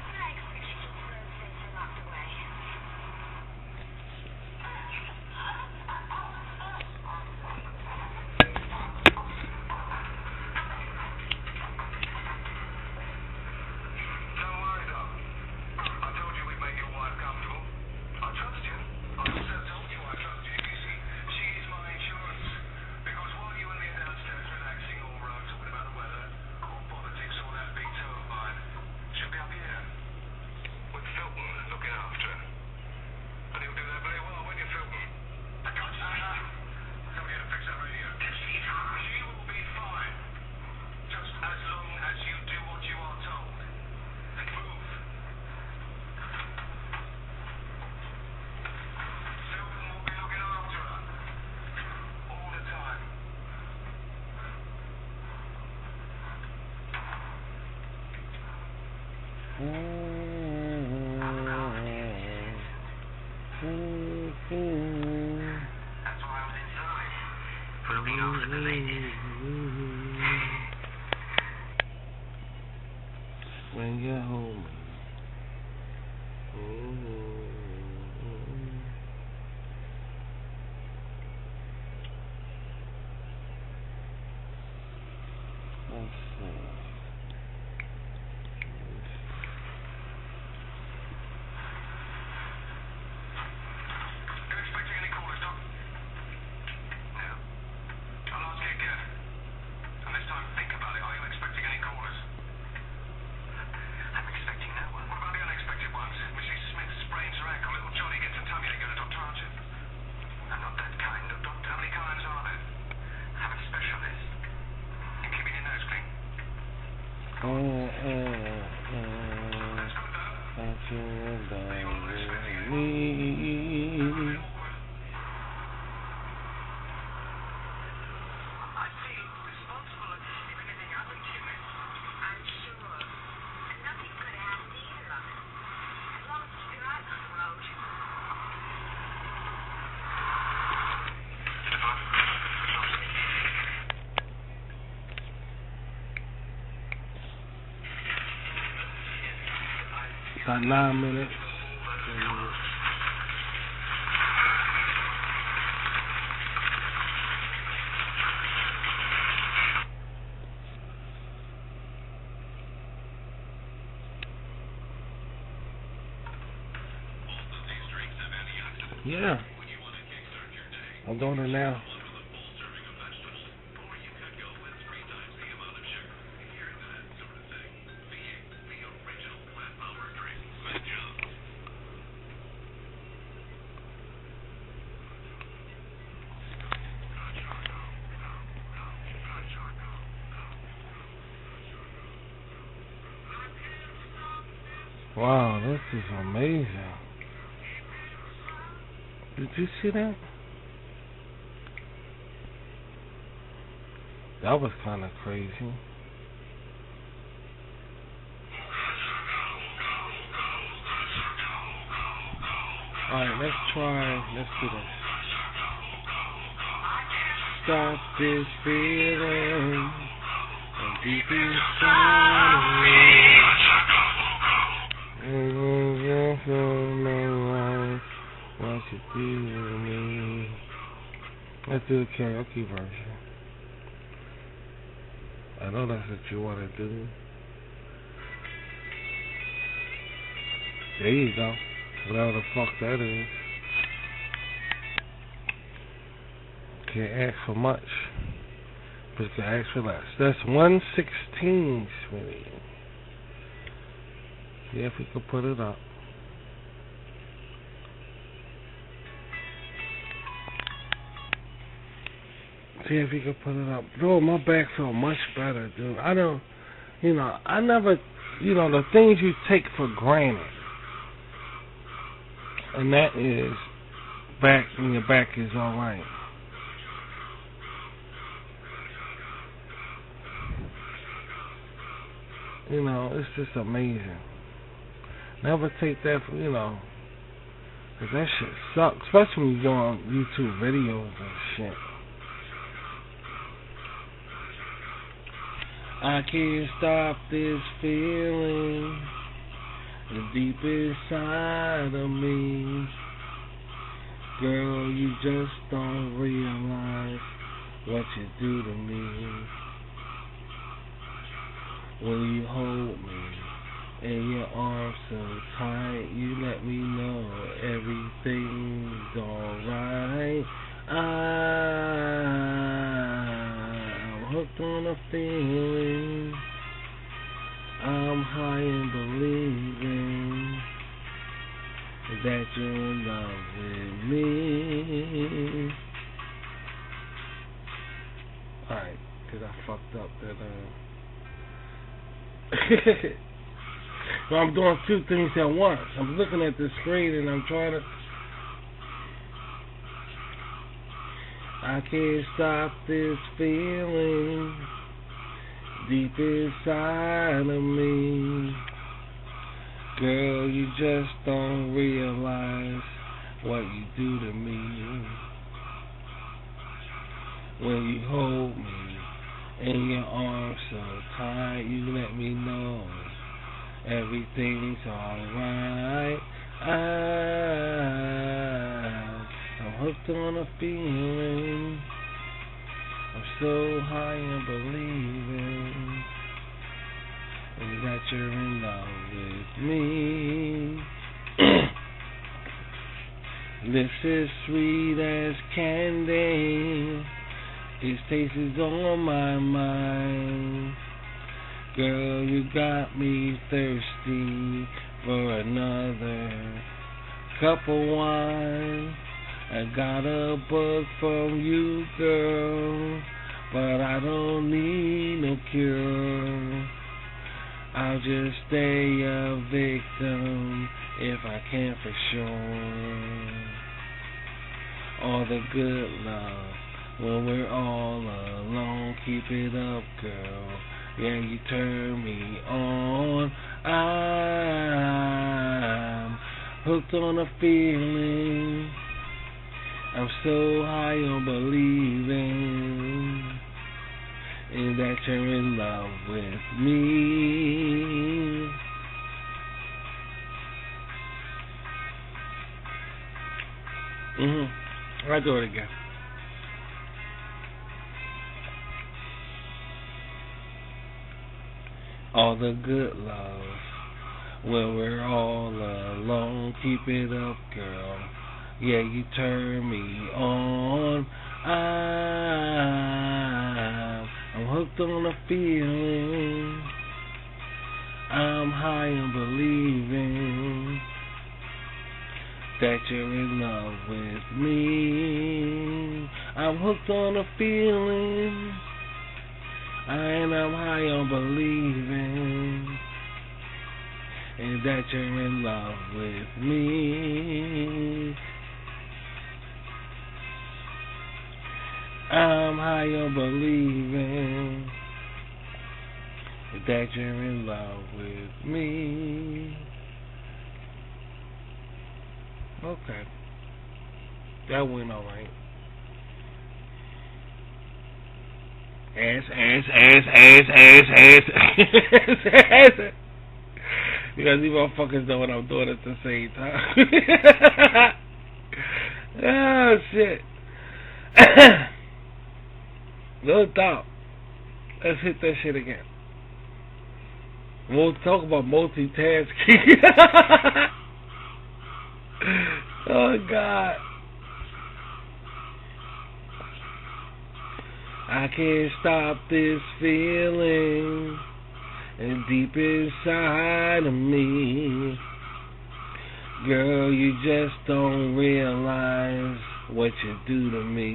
I expect she keeps those things locked away. Don't worry, though. I told you we'd make your wife comfortable. I trust you. I also told you I trust you. You see, she is my insurance. Because while you and me are downstairs relaxing or talking about the weather, or politics, or that big turbine, she'll be up here with Filton looking after her. And he'll do that very well, won't you, Filton? I got you. Somebody had to fix that radio. She will be fine. Just as long as you do what you are told. Move. Sylvan will be looking after her. All the time. That's why I was inside. Looking after the ladies. When you're home. Let's see. You expecting any callers, Doc? No. I'll ask you again. And this time, think about it. Are you expecting any callers? I'm expecting no one. What about the unexpected ones? Mrs. Smith sprains her ankle. Little Johnny gets a tummy ache. Go to Dr. Archer. I'm not that kind of doctor. How many kinds are there? I'm a specialist. You keeping your nose clean? That's good, though. Don't you Are you all expecting me? awkward? I feel responsible if anything happened to me. I'm sure. And nothing could have happened to either of us. As long as you're out on the road. About 9 minutes. Yeah. I'm doing it now. Wow, this is amazing. Did you see that? That was kind of crazy. Alright, let's do this. Stop this feeling deep inside of me. What you do to me? Let's do the karaoke version. I know that's what you want to do. There you go. Whatever the fuck that is. Can't ask for much, but you can ask for less. That's 1/16, sweetie. See if we can put it up. See if you can put it up. Bro, my back felt much better, dude. I never, the things you take for granted. And that is back when your back is alright. It's just amazing. Never take that for, cause that shit sucks. Especially when you go on YouTube videos and shit. I can't stop this feeling the deep inside of me. Girl, you just don't realize what you do to me. When you hold me in your arms so tight, you let me know everything's alright. I'm hooked on a feeling. I'm high in believing that you're in love with me. Alright, cause I fucked up that So I'm doing two things at once. I'm looking at the screen and I'm trying to. I can't stop this feeling deep inside of me. Girl, you just don't realize what you do to me. When you hold me in your arms so tight, you let me know everything's alright. I'm hooked on a feeling. I'm so high in believing that you're in love with me. This is sweet as candy. This taste is on my mind. Girl, you got me thirsty for another cup of wine. I got a book from you, girl, but I don't need no cure. I'll just stay a victim if I can for sure. All the good love when we're all alone, keep it up, girl. Yeah, you turn me on. I'm hooked on a feeling. I'm so high on believing that you're in love with me. I'll do it again. All the good love when we're all alone, keep it up, girl. Yeah, you turn me on. I'm hooked on a feeling. I'm high on believing that you're in love with me. I'm hooked on a feeling, and I'm high on believing and that you're in love with me. I'm high on believing that you're in love with me. Okay. That went alright. Ass. Because these motherfuckers know what I'm doing at the same time. Oh, shit. No doubt. Let's hit that shit again. We'll talk about multitasking. Oh, God. I can't stop this feeling and deep inside of me. Girl, you just don't realize what you do to me.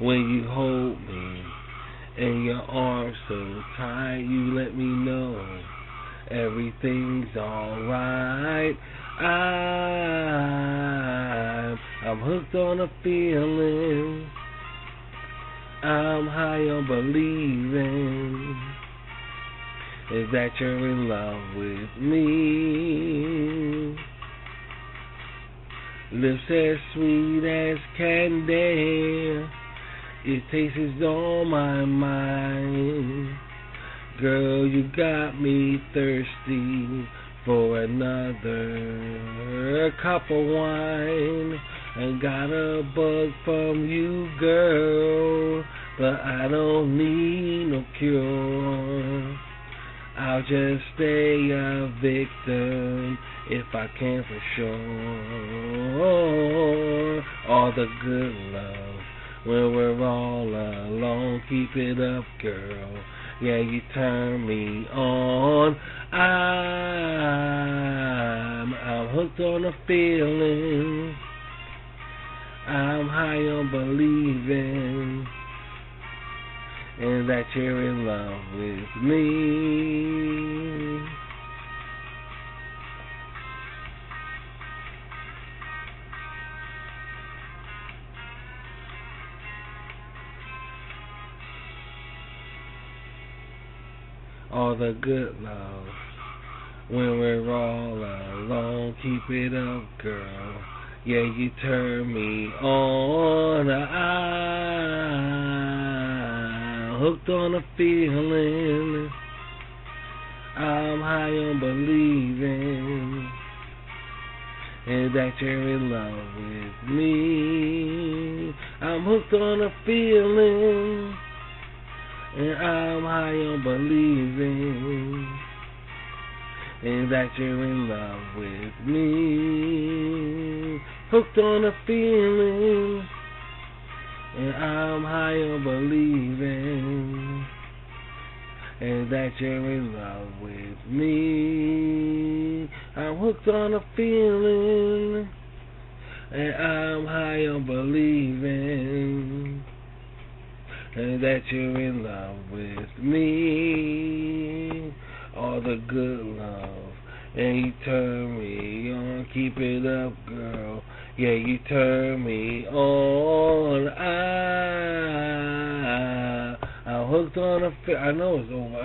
When you hold me in your arms so tight, you let me know everything's alright. I'm hooked on a feeling. I'm high on believing that you're in love with me. Lips as sweet as candy, it tastes on my mind. Girl, you got me thirsty for another cup of wine. I got a bug from you, girl, but I don't need no cure. I'll just stay a victim if I can for sure. All the good love when we're all alone. Keep it up, girl. Yeah, you turn me on. I'm hooked on a feeling. I'm high on believing and that you're in love with me. All the good love when we're all alone. Keep it up, girl. Yeah, you turn me on. I'm hooked on a feeling. I'm high on believing and that you're in love with me. I'm hooked on a feeling, and I'm high on believing and that you're in love with me. Hooked on a feeling, and I'm high on believing and that you're in love with me. I'm hooked on a feeling, and I'm high on believing and that you're in love with me. All the good love, and you turn me on. Keep it up, girl. Yeah, you turn me on. I'm hooked on a I know it's over.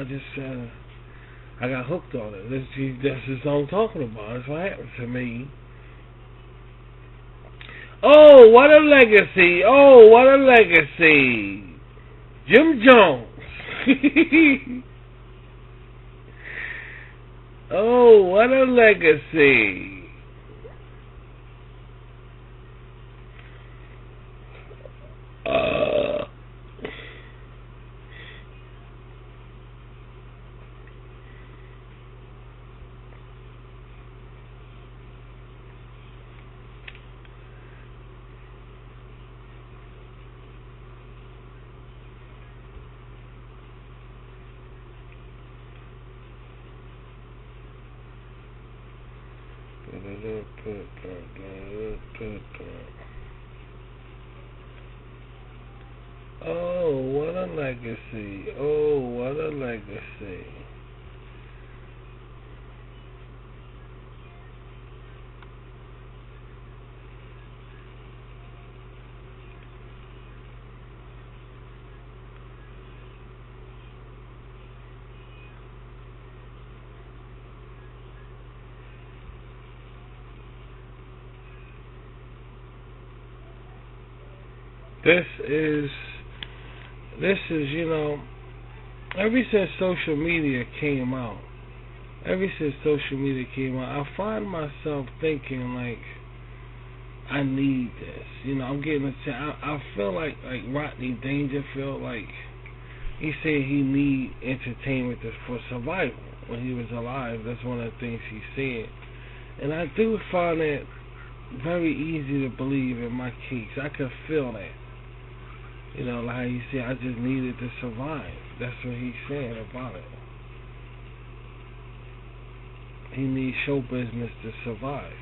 I got hooked on it. That's the song I'm talking about. That's what happened to me. Oh, what a legacy. Oh, what a legacy. Jim Jones. Oh, what a legacy. Oh, what a legacy. Oh, what a legacy. This is, you know, ever since social media came out, I find myself thinking, like, I need this. You know, I'm getting a chance. I feel like Rodney Dangerfield, like, he said he need entertainment for survival when he was alive. That's one of the things he said. And I do find it very easy to believe in my case. I can feel that. You know, like he said, I just needed to survive. That's what he's saying about it. He needs show business to survive.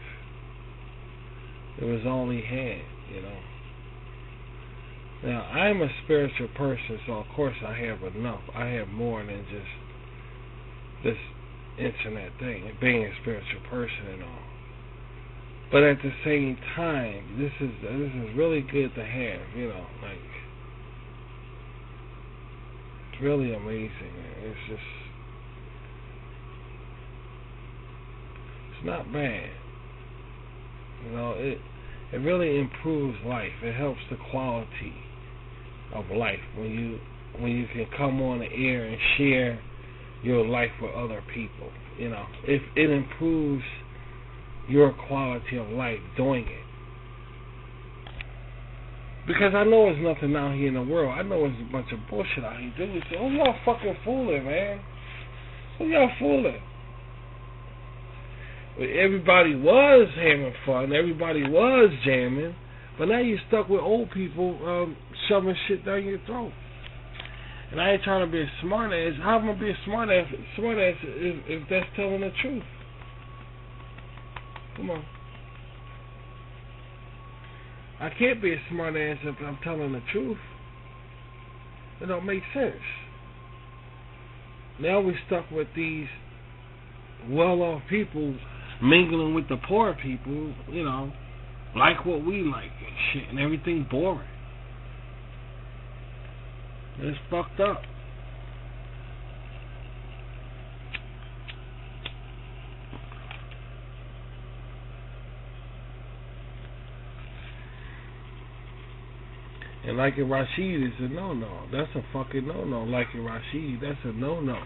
It was all he had, you know. Now, I'm a spiritual person, so of course I have enough. I have more than just this internet thing, and being a spiritual person and all. But at the same time, this is really good to have, you know, like, it's really amazing. It's just, it's not bad. You know, it really improves life. It helps the quality of life when you can come on the air and share your life with other people. You know, if it improves your quality of life doing it. Because I know there's nothing out here in the world. I know there's a bunch of bullshit out here. Dudes say, "Oh, y'all fucking fooling, man. Who y'all fooling?" Well, everybody was having fun. Everybody was jamming. But now you're stuck with old people shoving shit down your throat. And I ain't trying to be a smart ass. How am I going to be a smart ass if that's telling the truth? Come on. I can't be a smart ass if I'm telling the truth. It don't make sense. Now we're stuck with these well-off people mingling with the poor people, you know, like what we like and shit, and everything boring. It's fucked up. And Like It Rashid is a no-no. That's a fucking no-no. Like It Rashid, that's a no-no.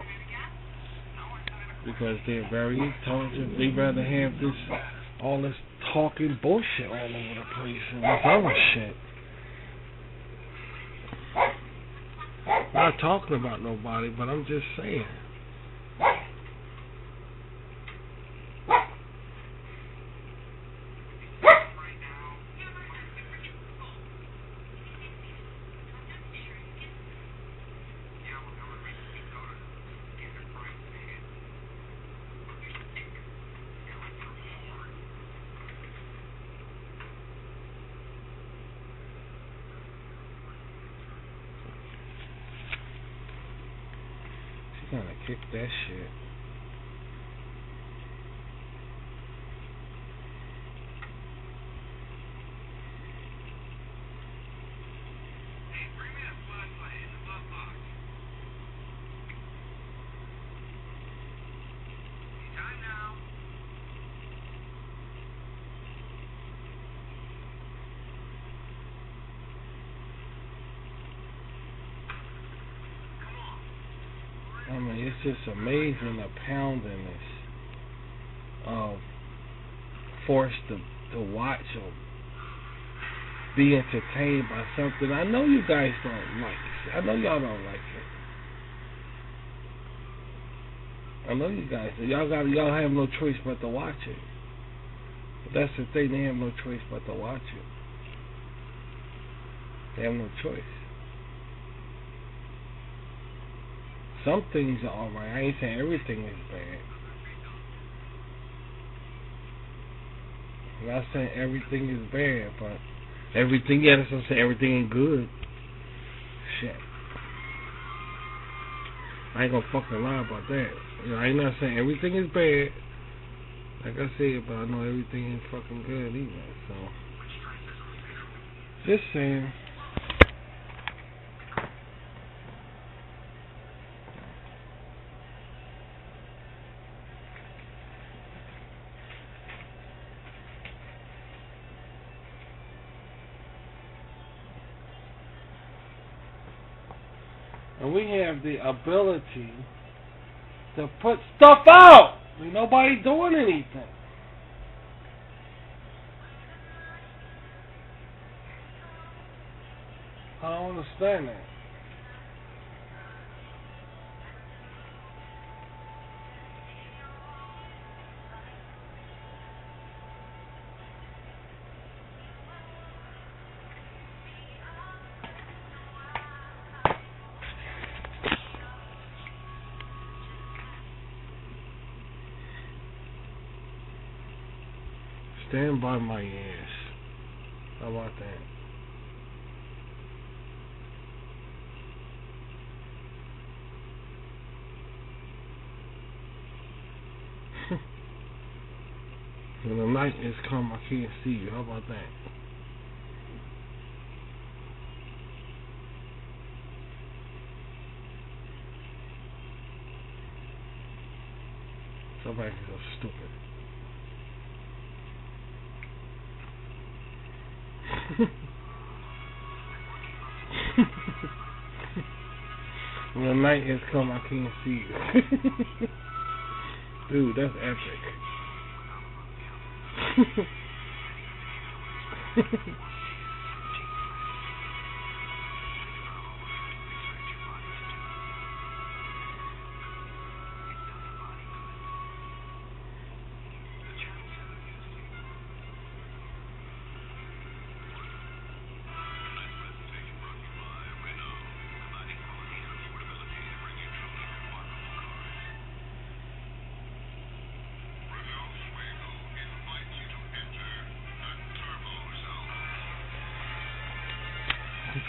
Because they're very intelligent. They rather have all this talking bullshit all over the place and this other shit. I'm not talking about nobody, but I'm just saying. She's gonna kick that shit. I mean, it's just amazing the poundiness of forced to watch or be entertained by something. I know you guys don't like it. I know y'all don't like it. I know you guys. Y'all have no choice but to watch it. But that's the thing. They have no choice but to watch it. They have no choice. Some things are alright. I ain't saying everything is bad. I'm not saying everything is bad, but everything, yeah, that's what I'm saying, everything ain't good. Shit. I ain't gonna fucking lie about that. You know, I ain't not saying everything is bad, like I said, but I know everything ain't fucking good either, so. Just saying. And we have the ability to put stuff out. Ain't nobody doing anything. I don't understand that. Stand by my ass. How about that? When the night is come, I can't see you. How about that? Somebody's so stupid. When the night has come, I can't see you. Dude, that's epic.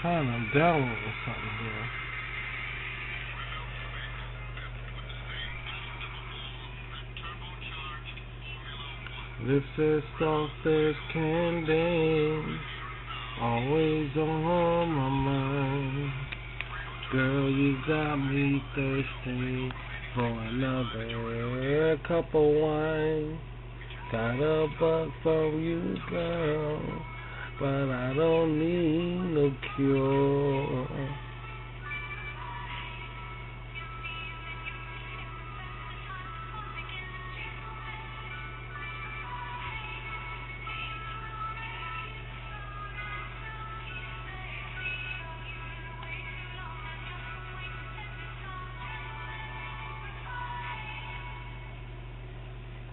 I'm downloading something here. This is soft as candy, always on my mind. Girl, you got me thirsty for another cup of wine. Got a buck from you, girl, but I don't need no cure.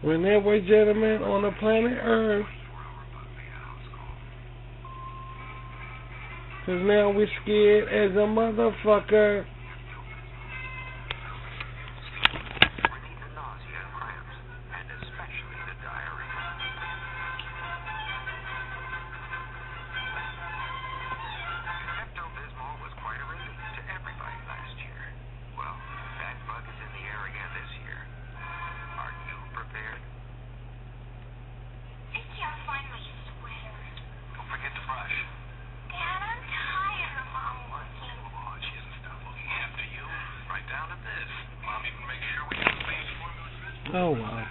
When there were gentlemen on the planet Earth, 'cause now we're scared as a motherfucker. Relieve the nausea and cramps, and especially the diarrhea. Pepto-Bismol was quite a relief to everybody last year. Well, that bug is in the air again this year. Are you prepared? I can't find my sweater. Don't forget to brush. Dad, I'm tired of Mom looking. Oh, she hasn't stopped looking after you. Right down to this. Mom even makes sure we have the same formula for this. Oh wow.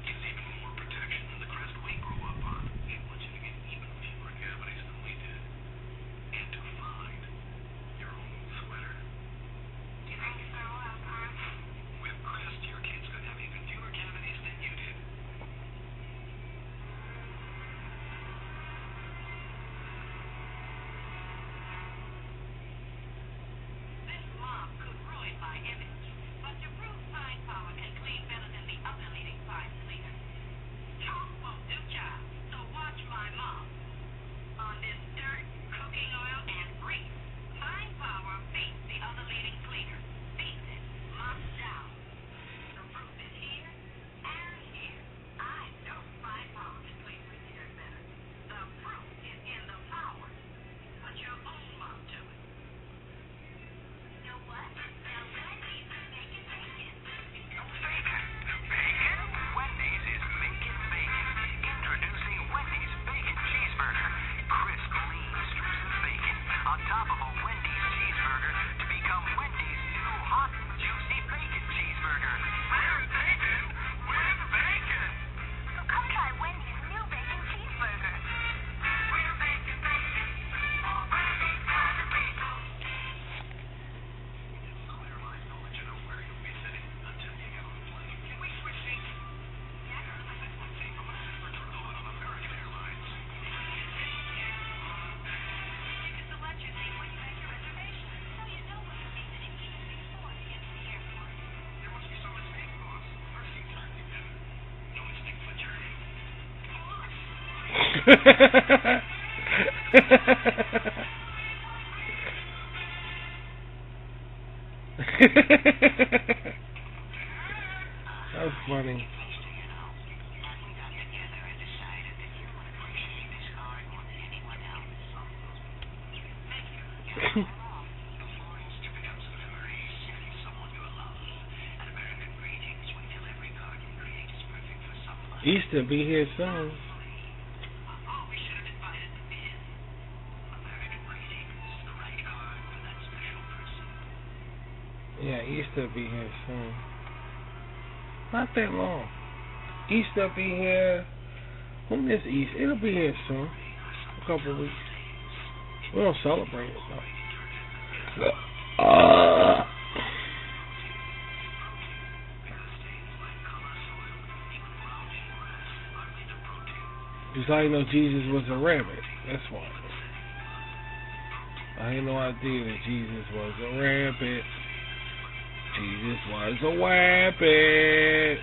Gives even more protection than the Crest we grew up on. It wants you to get even fewer cavities than we did. And to find your own sweater. Do you think so, Pop? With Crest, your kids could have even fewer cavities than you did. This mop could ruin my image, but to prove Pine Power can clean better than the other leading That's funny. Easter be here soon. Yeah, Easter be here soon. Not that long. Easter be here. When is Easter? It'll be here soon. A couple of weeks. We don't celebrate it though. Just I didn't know Jesus was a rabbit. That's why. I had no idea that Jesus was a rabbit. Jesus was a rabbit.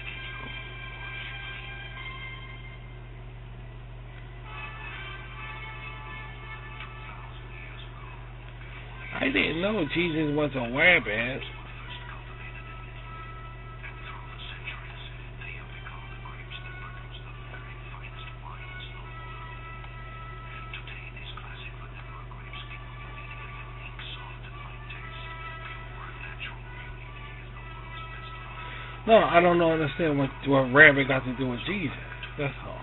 I didn't know Jesus was a rabbit. No, I don't understand what rabbit got to do with Jesus. That's all.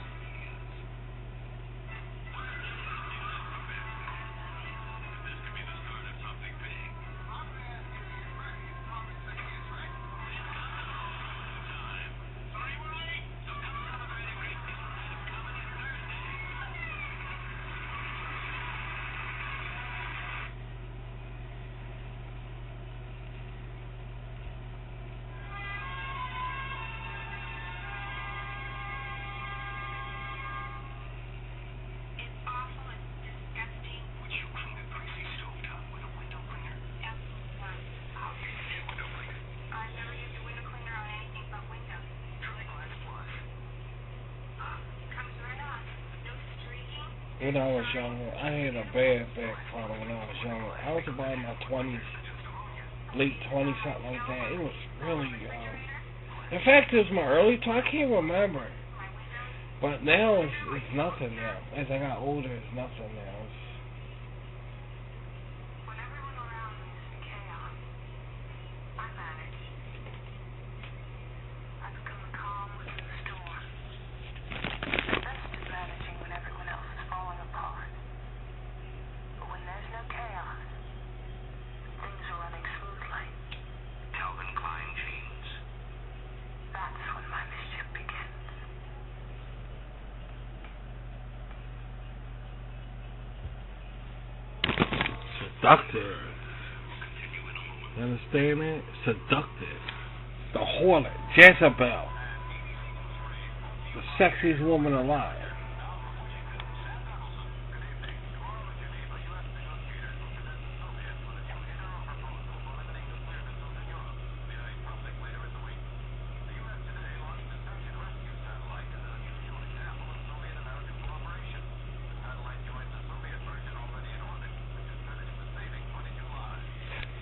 When I was younger, I had a bad back problem when I was younger. I was about in my 20s, late 20s, something like that. It was really, in fact, it was my early 20s. I can't remember. But now it's nothing now. As I got older, it's nothing now. Seductive. You understand that? Seductive. The harlot, Jezebel. The sexiest woman alive.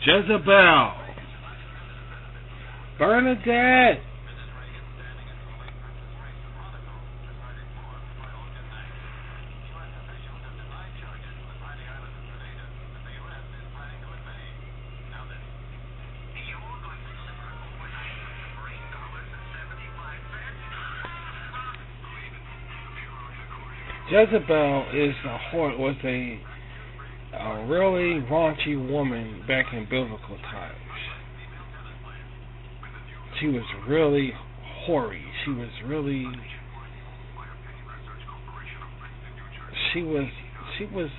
Jezebel. Bernadette. Jezebel was a really raunchy woman back in biblical times. She was really hoary. She was,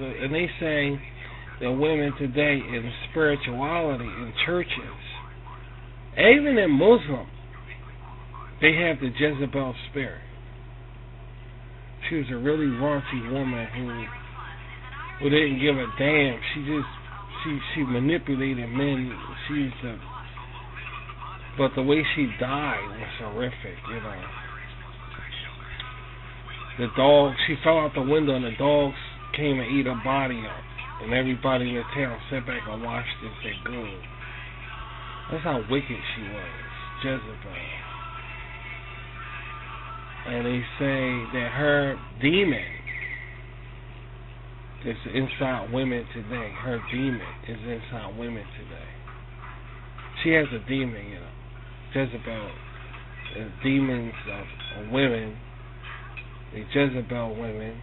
and they say that women today in spirituality in churches, even in Muslim, they have the Jezebel spirit. She was a really raunchy woman who didn't give a damn. She manipulated men. But the way she died was horrific, you know. the dog, she fell out the window and the dogs came and eat her body up. And everybody in the town sat back and watched it and said, good. That's how wicked she was, Jezebel. And they say that her demon is inside women today. Her demon is inside women today. She has a demon, you know. Jezebel is demons of women. They Jezebel women.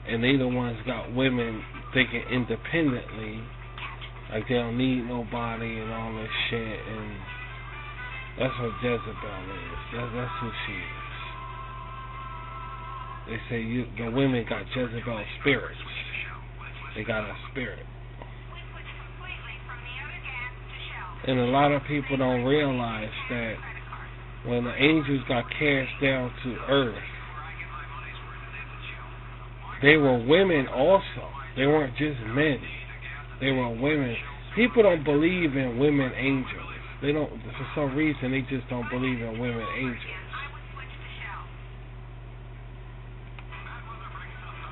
And they the ones got women thinking independently, like they don't need nobody and all this shit. And that's what Jezebel is. That's who she is. They say the women got Jezebel spirits. They got a spirit. And a lot of people don't realize that when the angels got cast down to earth, they were women also. They weren't just men. They were women. People don't believe in women angels. They don't, for some reason, they just don't believe in women angels.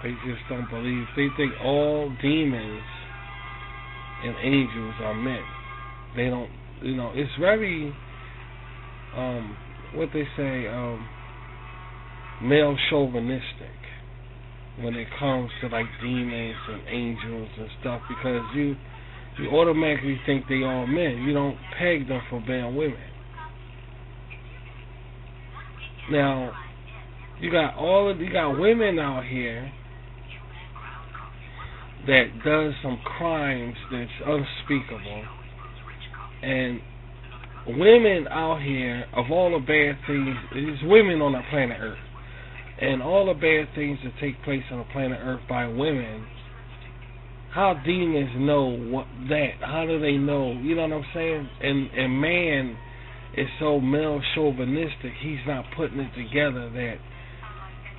They just don't believe. They think all demons and angels are men. They don't, you know, it's very, what they say, male chauvinistic when it comes to like demons and angels and stuff, because you automatically think they all men. You don't peg them for being women. Now, you got women out here that does some crimes that's unspeakable, and women out here, of all the bad things, there's women on the planet Earth, and all the bad things that take place on the planet Earth by women, how demons know what that? How do they know? You know what I'm saying? And man is so male chauvinistic, he's not putting it together that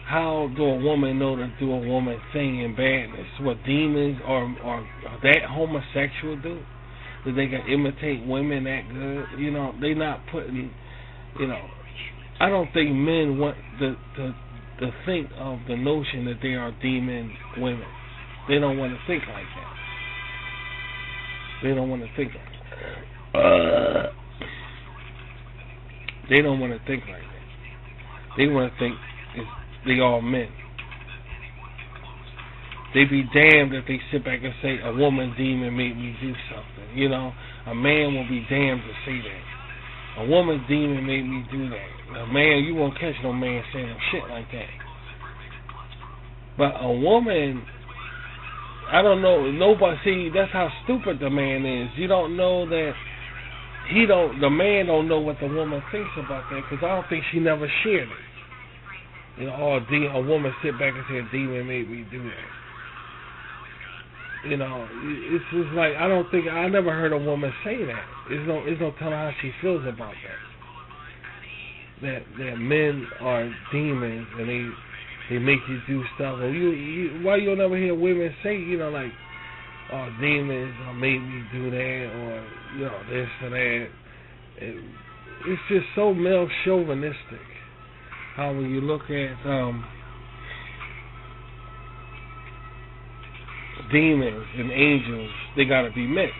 how do a woman know to do a woman thing in badness? What demons or that homosexual do? That they can imitate women that good? You know, they not putting, you know, I don't think men want to think of the notion that they are demon women. They don't want to think like that. They don't want to think like that. They don't want to think like that. They want to think they all men. They be damned if they sit back and say a woman demon made me do something. You know, a man will be damned to say that. A woman demon made me do that. A man, you won't catch no man saying shit like that. But a woman, I don't know, nobody, see, that's how stupid the man is. You don't know that the man don't know what the woman thinks about that, because I don't think she never shared it. You know, a woman sit back and say a demon made me do that. You know, it's just like, I never heard a woman say that. There's no telling how she feels about that. That men are demons and they make you do stuff. Or why you'll never hear women say, you know, like, oh, demons made me do that, or, you know, this or that. It's just so male chauvinistic. How when you look at demons and angels, they gotta be men.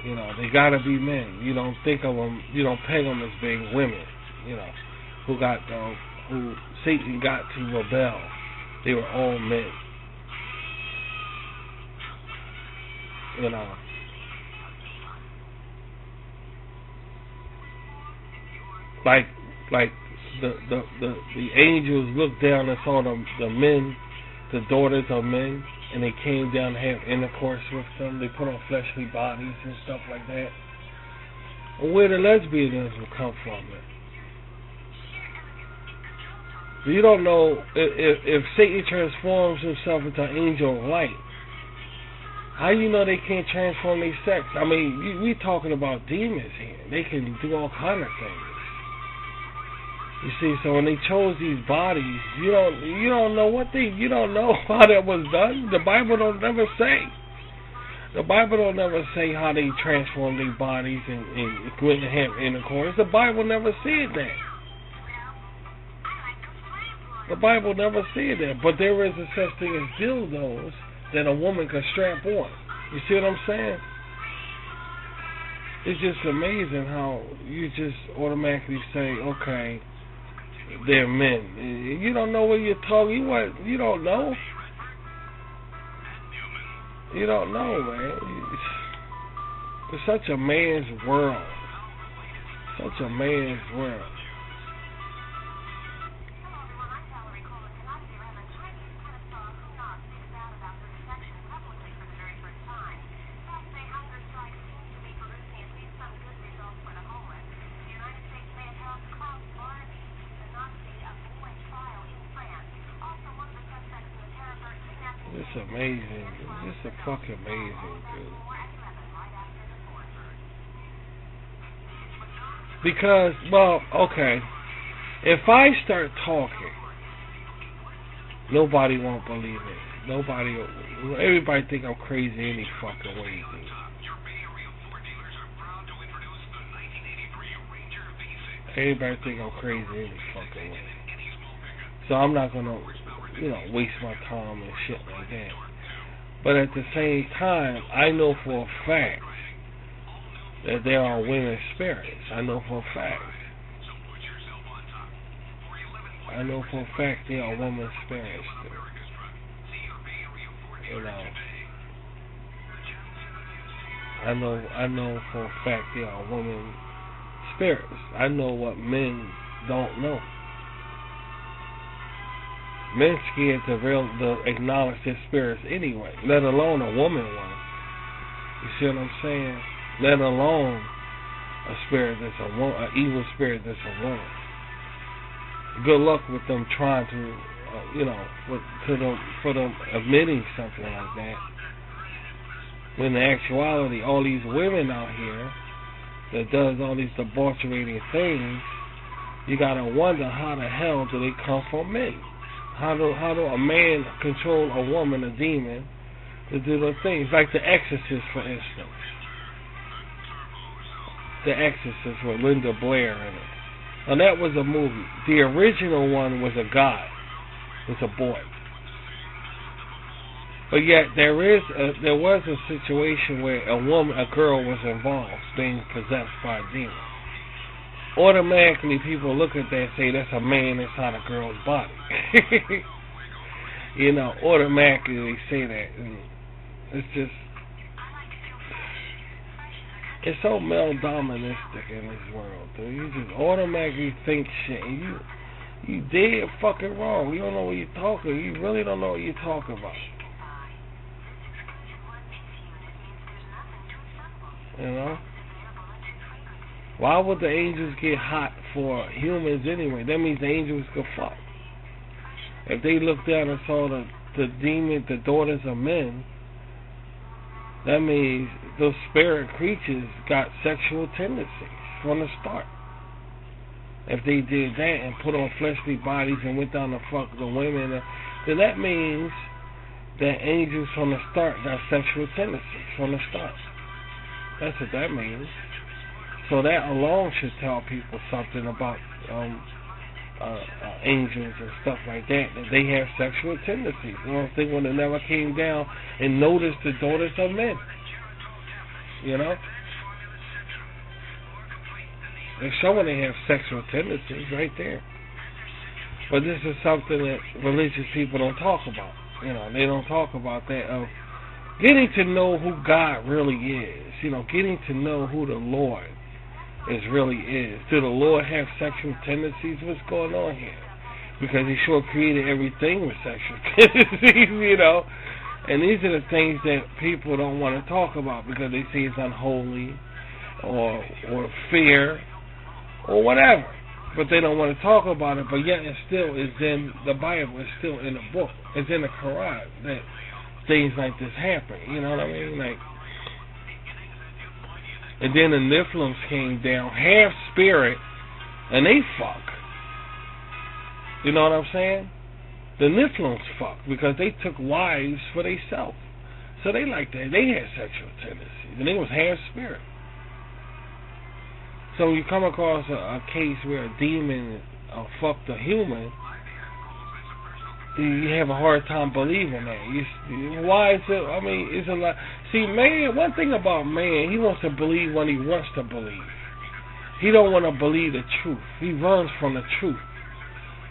You know, they gotta be men. You don't think of them, you don't peg them as being women. You know, who Satan got to rebel. They were all men. You know. Like the angels looked down and saw the men, the daughters of men, and they came down to have intercourse with them. They put on fleshly bodies and stuff like that. And where the lesbianism come from? You don't know if Satan transforms himself into an angel of light. How you know they can't transform their sex? I mean, we talking about demons here. They can do all kind of things. You see, so when they chose these bodies, you don't know you don't know how that was done. The Bible don't never say. The Bible don't never say how they transform their bodies and went and have intercourse. The Bible never said that. The Bible never said that. But there is a such thing as dildos that a woman can strap on. You see what I'm saying? It's just amazing how you just automatically say, okay, they're men. You don't know what you're talking. You don't know. You don't know, man. It's such a man's world. Such a man's world. It's amazing. It's just fucking amazing, dude. Because, well, okay, if I start talking, nobody won't believe it. Everybody think I'm crazy any fucking way, dude. Everybody think I'm crazy any fucking way. So I'm not gonna, waste my time and shit like that. But at the same time, I know for a fact that there are women spirits. I know for a fact. I know for a fact there are women spirits. I know for a fact there are women spirits. I know what men don't know. Men scared to acknowledge their spirits anyway, let alone a woman one. You see what I'm saying? Let alone a spirit that's a woman, an evil spirit that's a woman. Good luck with them trying to, for them admitting something like that. When in actuality, all these women out here that does all these debauchery things, you gotta wonder how the hell do they come from men? How do a man control a woman, a demon, to do those things? Like The Exorcist, for instance. The Exorcist with Linda Blair in it. Now that was a movie. The original one was a guy, was a boy. But yet there was a situation where a girl was involved, being possessed by a demon. Automatically people look at that and say that's a man inside a girl's body. Automatically they say that. And it's just, it's so male doministic in this world, dude. You just automatically think shit, and you dead fucking wrong. You don't know what you're talking. You really don't know what you're talking about. Why would the angels get hot for humans anyway? That means the angels could fuck. If they looked down and saw the demon, the daughters of men, that means those spirit creatures got sexual tendencies from the start. If they did that and put on fleshly bodies and went down to fuck the women, then that means that angels from the start got sexual tendencies from the start. That's what that means. So that alone should tell people something about angels and stuff like that they have sexual tendencies. They would have never came down and noticed the daughters of men. They're showing they have sexual tendencies right there. But this is something that religious people don't talk about. They don't talk about that of getting to know who God really is. Getting to know who the Lord really is. Do the Lord have sexual tendencies? What's going on here? Because He sure created everything with sexual tendencies, And these are the things that people don't want to talk about because they say it's unholy or fear or whatever. But they don't want to talk about it. But yet it still is in the Bible. It's still in the book. It's in the Quran that things like this happen. You know what I mean? And then the Nephilims came down, half spirit, and they fuck. You know what I'm saying? The Nephilims fuck because they took wives for themselves. So they like that. They had sexual tendencies, and they was half spirit. So you come across a case where a demon fucked a human, you have a hard time believing that. Why is it? I mean, it's a lot. See, man, one thing about man, he wants to believe when he wants to believe. He don't want to believe the truth. He runs from the truth.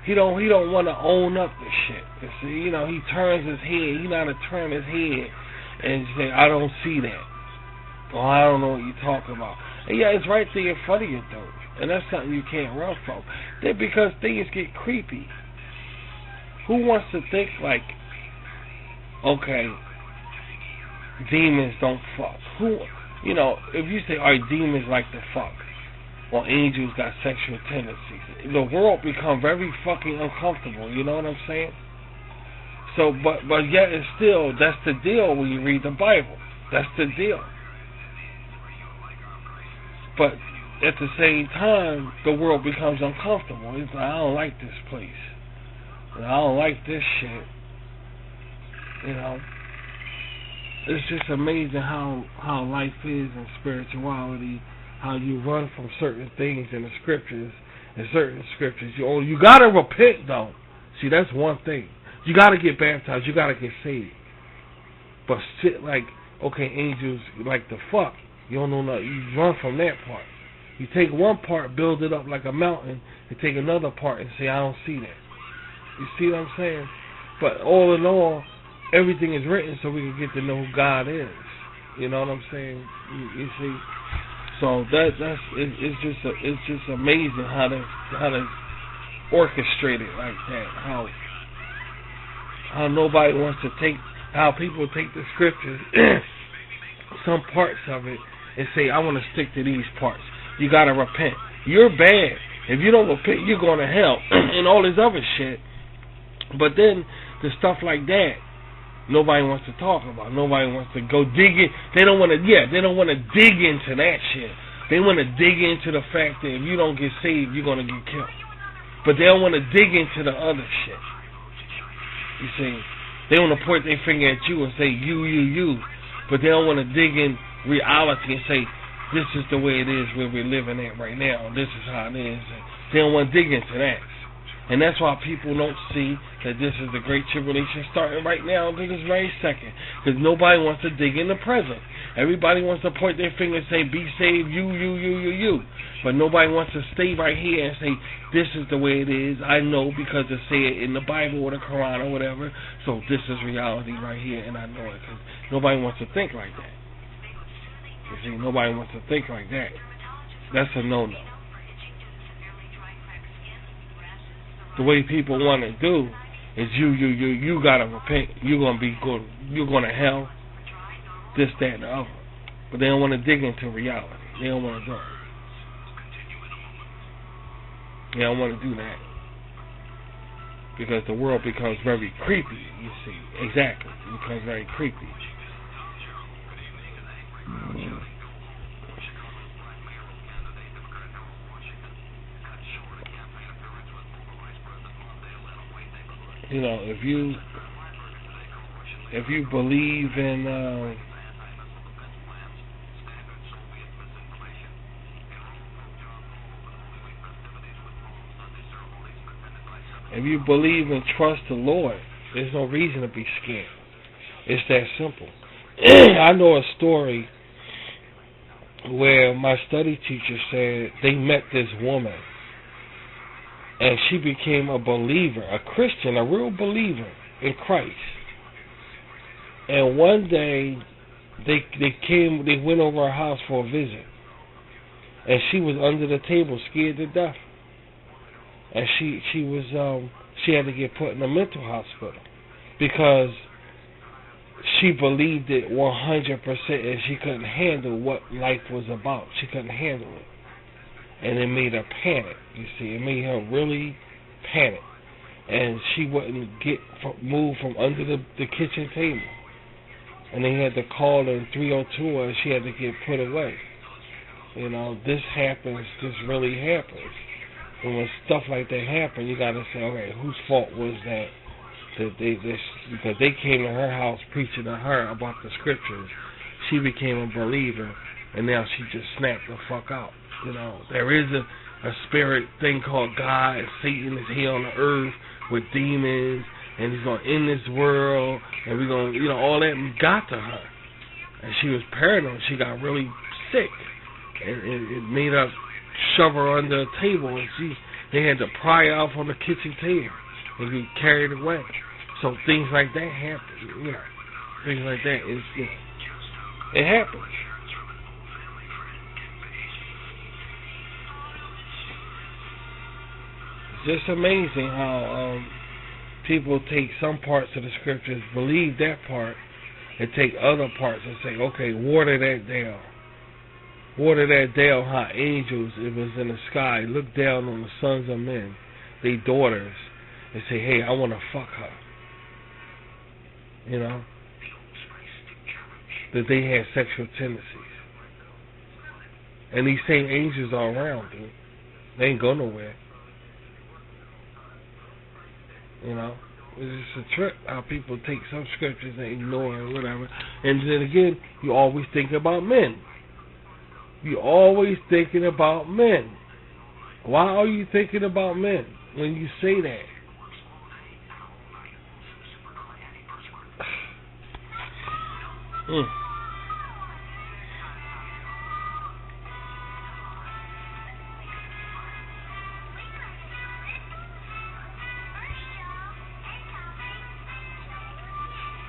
He don't want to own up to shit. See, he turns his head. He not to turn his head and say, I don't see that. Or I don't know what you're talking about. And yeah, it's right there in front of you, though. And that's something you can't run from. Because things get creepy. Who wants to think like, okay, demons don't fuck? If you say, alright, demons like to fuck, or angels got sexual tendencies, the world become very fucking uncomfortable, you know what I'm saying? So, but yet it's still, that's the deal when you read the Bible. That's the deal. But at the same time, the world becomes uncomfortable. It's like, I don't like this place. I don't like this shit. It's just amazing how life is in spirituality, how you run from certain things in the scriptures. In certain scriptures, you gotta repent though. See, that's one thing. You gotta get baptized. You gotta get saved. But shit like, okay, angels like the fuck. You don't know nothing. You run from that part. You take one part, build it up like a mountain, and take another part and say, I don't see that. You see what I'm saying? But all in all, everything is written so we can get to know who God is. You know what I'm saying? You see? So it's just amazing how they orchestrated like that. How nobody wants to how people take the scriptures, some parts of it, and say, I want to stick to these parts. You gotta repent. You're bad. If you don't repent, you're going to hell and all this other shit. But then the stuff like that, nobody wants to talk about. Nobody wants to go dig in. They don't want to dig into that shit. They want to dig into the fact that if you don't get saved, you're going to get killed. But they don't want to dig into the other shit. You see, they want to point their finger at you and say, you. But they don't want to dig in reality and say, this is the way it is where we're living at right now. This is how it is. And they don't want to dig into that. And that's why people don't see that this is the Great Tribulation starting right now to this very second. Because nobody wants to dig in the present. Everybody wants to point their finger and say, be saved, you. But nobody wants to stay right here and say, this is the way it is. I know because it say it in the Bible or the Quran or whatever. So this is reality right here and I know it. Because nobody wants to think like that. You see, nobody wants to think like that. That's a no-no. The way people want to do is you gotta repent. You're gonna be good. You're going to hell. This, that, and the other. But they don't want to dig into reality. They don't want to do it. They don't want to do that because the world becomes very creepy. You see, exactly. It becomes very creepy. If you believe in if you believe and trust the Lord, there's no reason to be scared. It's that simple. I know a story where my study teacher said they met this woman and she became a believer, a Christian, a real believer in Christ. And one day they went over her house for a visit, and she was under the table scared to death. And she had to get put in a mental hospital because she believed it 100% and she couldn't handle what life was about. She couldn't handle it. And it made her panic, you see. It made her really panic. And she wouldn't move from under the kitchen table. And they had to call in 302 and she had to get put away. This happens, this really happens. And when stuff like that happens, you got to say, okay, whose fault was that? Because they came to her house preaching to her about the scriptures. She became a believer, and now she just snapped the fuck out. There is a spirit thing called God, and Satan is here on the earth with demons and he's gonna end this world, and we're gonna, all that got to her, and she was paranoid. She got really sick, and it made her shove her under a table, and they had to pry her off on the kitchen table and get carried away. So things like that happen, things like that is, it happens. It's just amazing how people take some parts of the scriptures, believe that part, and take other parts and say, okay, water that down. Water that down how angels, it was in the sky, look down on the sons of men, their daughters, and say, hey, I want to fuck her. That they had sexual tendencies. And these same angels are around, dude. They ain't go nowhere. It's just a trip how people take some scriptures and ignore or whatever. And then again, you always think about men. You're always thinking about men. Why are you thinking about men when you say that?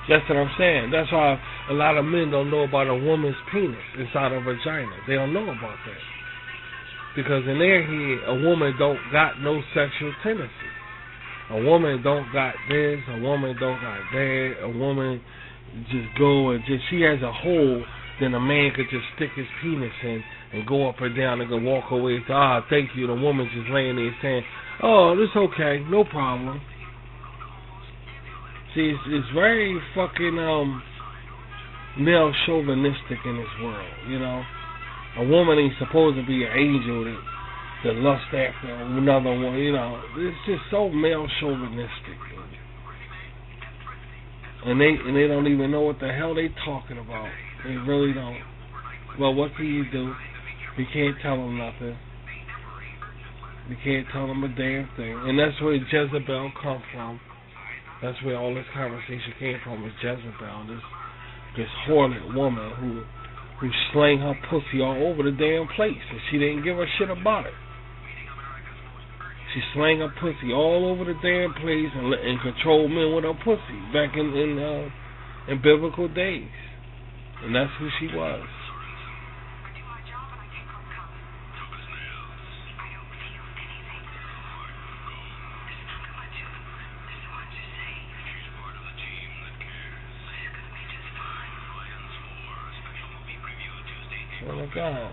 That's what I'm saying. That's why a lot of men don't know about a woman's penis inside a vagina. They don't know about that. Because in their head, a woman don't got no sexual tendency. A woman don't got this, a woman don't got that, a woman just go and she has a hole, then a man could just stick his penis in and go up and down and go walk away. Thank you. The woman's just laying there saying, oh, it's okay, no problem. See, it's very fucking male chauvinistic in this world, A woman ain't supposed to be an angel that lust after another one, It's just so male chauvinistic. And they don't even know what the hell they talking about. They really don't. Well, what can you do? You can't tell them nothing. You can't tell them a damn thing. And that's where Jezebel come from. That's where all this conversation came from, was Jezebel, this harlot woman who slang her pussy all over the damn place, and she didn't give a shit about it. She slang her pussy all over the damn place and controlled men with her pussy back in biblical days, and that's who she was. Oh my God.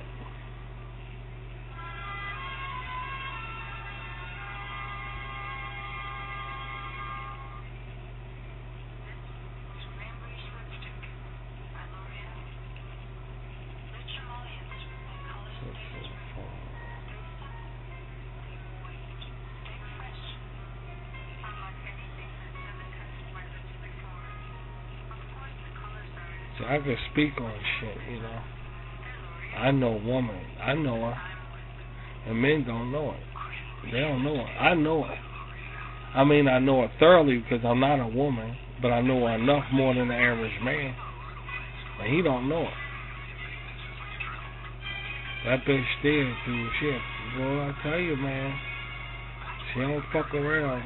So I can speak on shit, I know a woman. I know her. And men don't know it. They don't know her. I know her. I mean, I know her thoroughly because I'm not a woman, but I know her enough more than the average man. And he don't know her. That bitch there through shit. Boy, I tell you, man. She don't fuck around.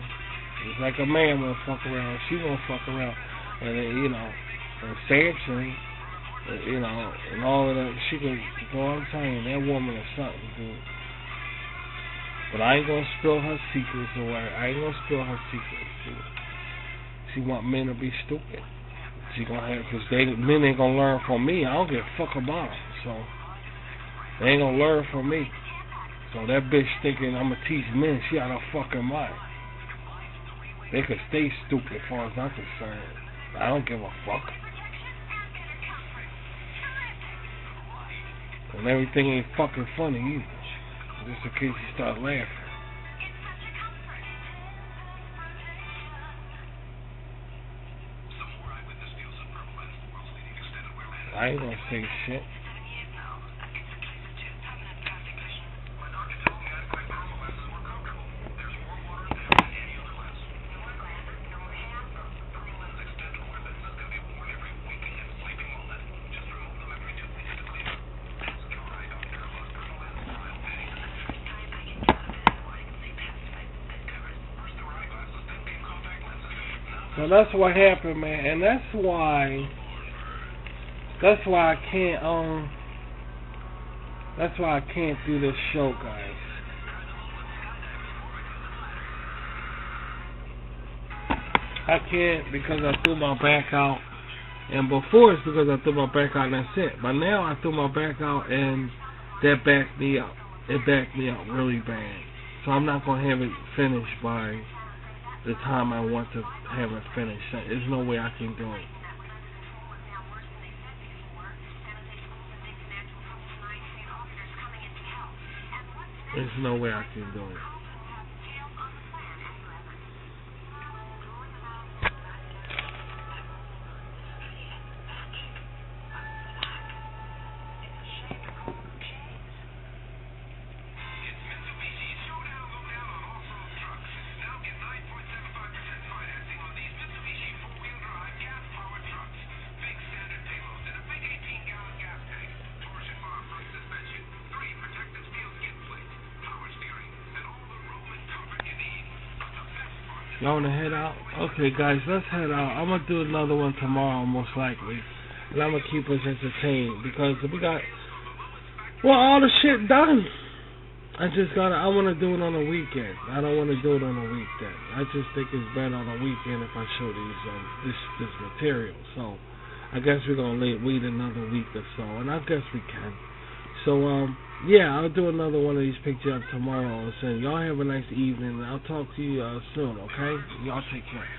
It's like a man won't fuck around. She won't fuck around. And, and Samson, and all of that, she could go on telling that woman is something, dude. But I ain't gonna spill her secrets away. I ain't gonna spill her secrets, dude. She want men to be stupid. She gonna have, cause men ain't gonna learn from me. I don't give a fuck about them, so they ain't gonna learn from me. So that bitch thinking I'm gonna teach men, she out of fucking mind. They could stay stupid as far as I'm concerned. I don't give a fuck. And everything ain't fucking funny either. Just in case you start laughing. I ain't gonna say shit. So that's what happened, man, and that's why I can't that's why I can't do this show, guys. I can't because I threw my back out, and before it's because I threw my back out and that's it. But now I threw my back out and that backed me up. It backed me up really bad. So I'm not gonna have it finished by the time I want to have it finished. There's no way I can do it. There's no way I can do it. Y'all wanna head out? Okay, guys, let's head out. I'm gonna do another one tomorrow, most likely, and I'm gonna keep us entertained because we got all the shit done. I wanna do it on a weekend. I don't wanna do it on a weekday. I just think it's better on a weekend if I show these this material. So I guess we're gonna wait another week or so, and I guess we can. So yeah, I'll do another one of these pictures tomorrow. So y'all have a nice evening. I'll talk to you soon, okay? Y'all take care.